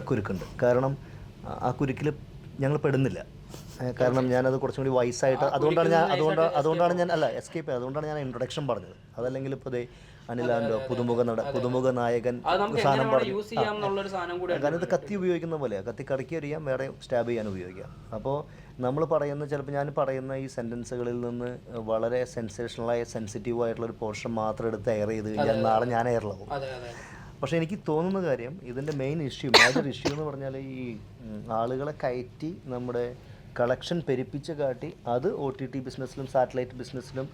കുരുക്കുണ്ട്. കാരണം ആ കുരുക്കിൽ ഞങ്ങൾ പെടുന്നില്ല. കാരണം ഞാനത് കുറച്ചും കൂടി വയസ്സായിട്ട് അതുകൊണ്ടാണ് ഞാൻ എസ്കേപ്പ് ചെയ്തത്. അതുകൊണ്ടാണ് ഞാൻ ഇൻട്രൊഡക്ഷൻ പറഞ്ഞത്. അതല്ലെങ്കിൽ ഇപ്പോൾ അനിലാൻഡോ പുതുമുഖ നായകൻ സാധനം പറഞ്ഞു. കാരണം ഇത് കത്തി ഉപയോഗിക്കുന്ന പോലെയാണ്. കത്തി കടക്കി എറിയാം, വേറെ സ്റ്റാബ് ചെയ്യാൻ ഉപയോഗിക്കാം. അപ്പോൾ നമ്മൾ പറയുന്ന ചിലപ്പോൾ ഞാൻ പറയുന്ന ഈ സെൻറ്റൻസുകളിൽ നിന്ന് വളരെ സെൻസേഷണലായ സെൻസിറ്റീവായിട്ടുള്ളൊരു പോർഷൻ മാത്രം എടുത്ത് എയർ ചെയ്ത് കഴിഞ്ഞാൽ നാളെ ഞാൻ എയറിലാവും. പക്ഷേ എനിക്ക് തോന്നുന്ന കാര്യം, ഇതിൻ്റെ മേജർ ഇഷ്യൂ എന്ന് പറഞ്ഞാൽ ഈ ആളുകളെ കയറ്റി നമ്മുടെ കളക്ഷൻ പെരുപ്പിച്ച് കാട്ടി അത് OTT ബിസിനസ്സിലും സാറ്റലൈറ്റ് ബിസിനസ്സിലും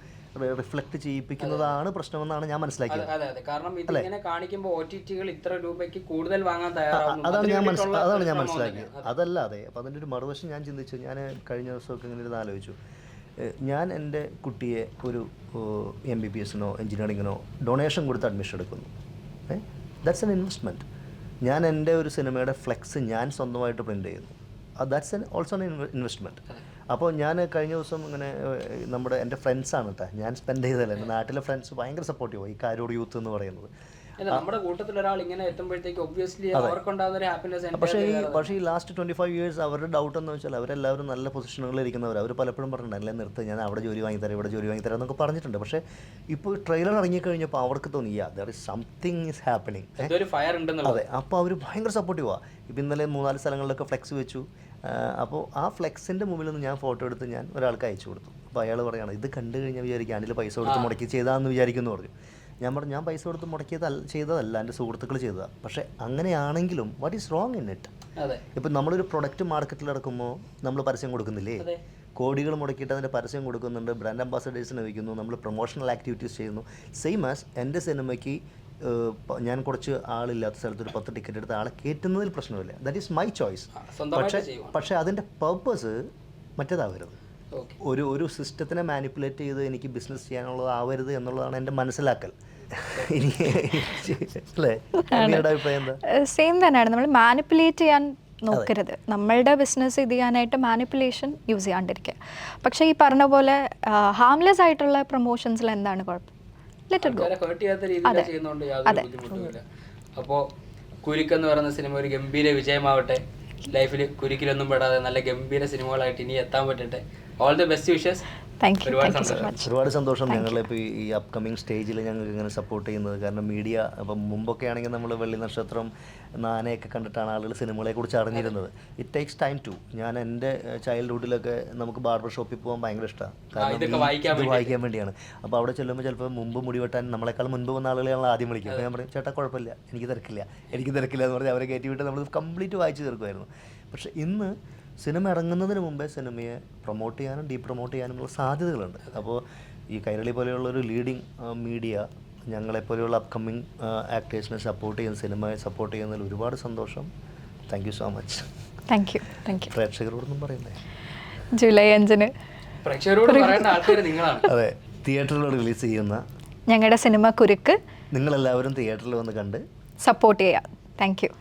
റിഫ്ലക്ട് ചെയ്യിപ്പിക്കുന്നതാണ് പ്രശ്നമെന്നാണ് ഞാൻ മനസ്സിലാക്കിയത്. അതാണ് ഞാൻ മനസ്സിലാക്കിയത്. അതല്ലാതെ അപ്പോൾ അതിൻ്റെ ഒരു മറുവശം ഞാൻ ചിന്തിച്ചു. ഞാൻ കഴിഞ്ഞ ദിവസമൊക്കെ ഇങ്ങനെ ഇരുന്ന് ആലോചിച്ചു. ഞാൻ എൻ്റെ കുട്ടിയെ ഒരു MBBS-നോ എഞ്ചിനീയറിങ്ങിനോ ഡൊണേഷൻ കൊടുത്ത് അഡ്മിഷൻ എടുക്കുന്നു. That's an investment. ഞാൻ എൻ്റെ ഒരു സിനിമയുടെ ഫ്ലെക്സ് ഞാൻ സ്വന്തമായിട്ട് പ്രിൻ്റ് ചെയ്യുന്നു. That's also an investment. അപ്പോൾ ഞാൻ കഴിഞ്ഞ ദിവസം ഇങ്ങനെ എൻ്റെ ഫ്രണ്ട്സാണ് കേട്ടോ, ഞാൻ സ്പെൻഡ് ചെയ്തതല്ല, എൻ്റെ നാട്ടിലെ ഫ്രണ്ട്സ് ഭയങ്കര സപ്പോർട്ടീവാണ് ഈ കാരോട് യൂത്ത് എന്ന് പറയുന്നത്. നമ്മുടെ കൂട്ടത്തിൽ ഒരാൾ ഇങ്ങനെ എത്തുമ്പോഴത്തേക്ക് ഒബ്വിയസ്ലി അവർക്കുണ്ടാകുന്ന ഒരു ഹാപ്പിനെസ്. പക്ഷേ ഈ ലാസ്റ്റ് 25 years അവരുടെ ഡൗട്ട് എന്ന് വെച്ചാൽ അവരെല്ലാവരും നല്ല പൊസിഷനുകളിൽ ഇരിക്കുന്നവർ. അവർ പലപ്പോഴും പറഞ്ഞിട്ടുണ്ട്, അല്ലേ നിർത്ത്, ഞാൻ അവിടെ ജോലി വാങ്ങിത്തരാം, ഇവിടെ ജോലി വാങ്ങിത്തരാം എന്നൊക്കെ പറഞ്ഞിട്ടുണ്ട്. പക്ഷേ ഇപ്പോൾ ട്രെയിലർ ഇറങ്ങിക്കഴിഞ്ഞപ്പോൾ അവർക്ക് തോന്നി there is something is happening. അതെ, അപ്പോൾ അവർ ഭയങ്കര സപ്പോർട്ടീവാണ്. ഇപ്പോൾ ഇന്നലെ 3-4 സ്ഥലങ്ങളിലൊക്കെ ഫ്ലെക്സ് വെച്ചു. അപ്പോൾ ആ ഫ്ലെക്സിൻ്റെ മുമ്പിൽ നിന്ന് ഞാൻ ഫോട്ടോ എടുത്ത് ഞാൻ ഒരാൾക്ക് അയച്ചു കൊടുത്തു. അപ്പോൾ അയാൾ പറയുകയാണ്, ഇത് കണ്ടു കഴിഞ്ഞാൽ വിചാരിക്കുക അതിൽ പൈസ കൊടുത്ത് മുടക്കി ചെയ്താന്ന് വിചാരിക്കുമെന്ന് പറഞ്ഞു. ഞാൻ പറഞ്ഞു, ഞാൻ പൈസ കൊടുത്ത് ചെയ്തതല്ല, എൻ്റെ സുഹൃത്തുക്കൾ ചെയ്തതാണ്. പക്ഷേ അങ്ങനെയാണെങ്കിലും what is wrong in it? ഇപ്പം നമ്മളൊരു പ്രൊഡക്റ്റ് മാർക്കറ്റിൽ ഇറക്കുമ്പോൾ നമ്മൾ പരസ്യം കൊടുക്കുന്നില്ലേ? കോടികൾ മുടക്കിയിട്ട് അതിൻ്റെ പരസ്യം കൊടുക്കുന്നുണ്ട്, ബ്രാൻഡ് അംബാസഡേഴ്സിനെ വയ്ക്കുന്നു, നമ്മൾ പ്രൊമോഷണൽ ആക്ടിവിറ്റീസ് ചെയ്യുന്നു. സെയിം ആസ് എൻ്റെ സിനിമയ്ക്ക് ഞാൻ കുറച്ച് ആളില്ലാത്ത സ്ഥലത്ത് ഒരു 10 ടിക്കറ്റ് എടുത്ത് ആളെ കയറ്റുന്നതിൽ പ്രശ്നമില്ല. That is my choice. പക്ഷേ അതിൻ്റെ പർപ്പസ് മറ്റേതാവരുത്. ഒരു സിസ്റ്റത്തിനെ മാനിപ്പുലേറ്റ് ചെയ്ത് എനിക്ക് ബിസിനസ് ചെയ്യാനുള്ളതാവരുത് എന്നുള്ളതാണ് എൻ്റെ മനസ്സിലാക്കൽ. സെയിം തന്നെയാണ്. നമ്മൾ മാനിപ്പുലേറ്റ് ചെയ്യാൻ നോക്കരുത്. നമ്മളുടെ ബിസിനസ് ഇത് ചെയ്യാനായിട്ട് മാനിപ്പുലേഷൻ യൂസ് ചെയ്യാണ്ടിരിക്കുക. പക്ഷേ ഈ പറഞ്ഞ പോലെ ഹാംലെസ് ആയിട്ടുള്ള പ്രൊമോഷൻസിൽ എന്താണ് കുഴപ്പം? അപ്പോൾ കുരുക്കെന്ന് പറയുന്ന സിനിമ ഒരു ഗംഭീര വിജയമാവട്ടെ. ലൈഫിൽ കുരുക്കിലൊന്നും പെടാതെ നല്ല ഗംഭീര സിനിമകളായിട്ട് ഇനി എത്താൻ പറ്റട്ടെ. All the best wishes. Thank you ഒരുപാട് താങ്ക് യു സോ സന്തോഷം. മച്ച്. ഒരുപാട് സന്തോഷം ഞങ്ങളിപ്പോൾ ഈ അപ്കമിങ് സ്റ്റേജിൽ ഞങ്ങൾക്ക് ഇങ്ങനെ സപ്പോർട്ട് ചെയ്യുന്നത്. കാരണം മീഡിയ ഇപ്പം മുമ്പൊക്കെ ആണെങ്കിൽ നമ്മൾ വെള്ളി നക്ഷത്രം, നാനയൊക്കെ കണ്ടിട്ടാണ് ആളുകൾ സിനിമകളെക്കുറിച്ച് അറിഞ്ഞിരുന്നത്. It takes time to. ഞാൻ എൻ്റെ ചൈൽഡ്ഹുഡിലൊക്കെ നമുക്ക് ബാർബർ ഷോപ്പിൽ പോകാൻ ഭയങ്കര ഇഷ്ടമാണ്. ഇതൊക്കെ കാരണം ഇത് വായിക്കാൻ വേണ്ടിയാണ്. അപ്പോൾ അവിടെ ചെല്ലുമ്പോൾ ചിലപ്പോൾ മുമ്പ് മുടി വെട്ടാൻ നമ്മളെക്കാൾ മുൻപ് വന്ന ആളുകളെ ഞങ്ങൾ ആദ്യം വിളിക്കും. അപ്പോൾ ഞാൻ പറയും ചേട്ടാ കുഴപ്പമില്ല, എനിക്ക് തിരക്കില്ല എന്ന് പറഞ്ഞ് അവരെ കയറ്റി വിട്ട് നമ്മൾ കംപ്ലീറ്റ് വായിച്ച് തീർക്കുമായിരുന്നു. പക്ഷേ ഇന്ന് സിനിമ ഇറങ്ങുന്നതിന് മുമ്പേ സിനിമയെ പ്രൊമോട്ട് ചെയ്യാനും ഡീപ്രൊമോട്ട് ചെയ്യാനുമുള്ള സാധ്യതകളുണ്ട്. അപ്പോൾ ഈ കൈരളി പോലെയുള്ളൊരു ലീഡിങ് മീഡിയ ഞങ്ങളെപ്പോലെയുള്ള അപ്കമ്മിങ് ആക്ടേഴ്സിനെ സപ്പോർട്ട് ചെയ്യുന്ന, സിനിമയെ സപ്പോർട്ട് ചെയ്യുന്നതിൽ ഒരുപാട് സന്തോഷം. Thank you so much. Thank you thank you. പ്രേക്ഷകരോടൊന്നും പറയുന്നേ, ജൂലൈ 5 പ്രേക്ഷകരോട് പറയേണ്ട ആൾക്കാർ നിങ്ങളാണ്. അതെ, തിയേറ്ററിൽ റിലീസ് ചെയ്യുന്ന ഞങ്ങളുടെ സിനിമ കുരുക്ക് നിങ്ങളെല്ലാവരും തിയേറ്ററിൽ വന്ന് കണ്ട് സപ്പോർട്ട് ചെയ്യാം. Thank you.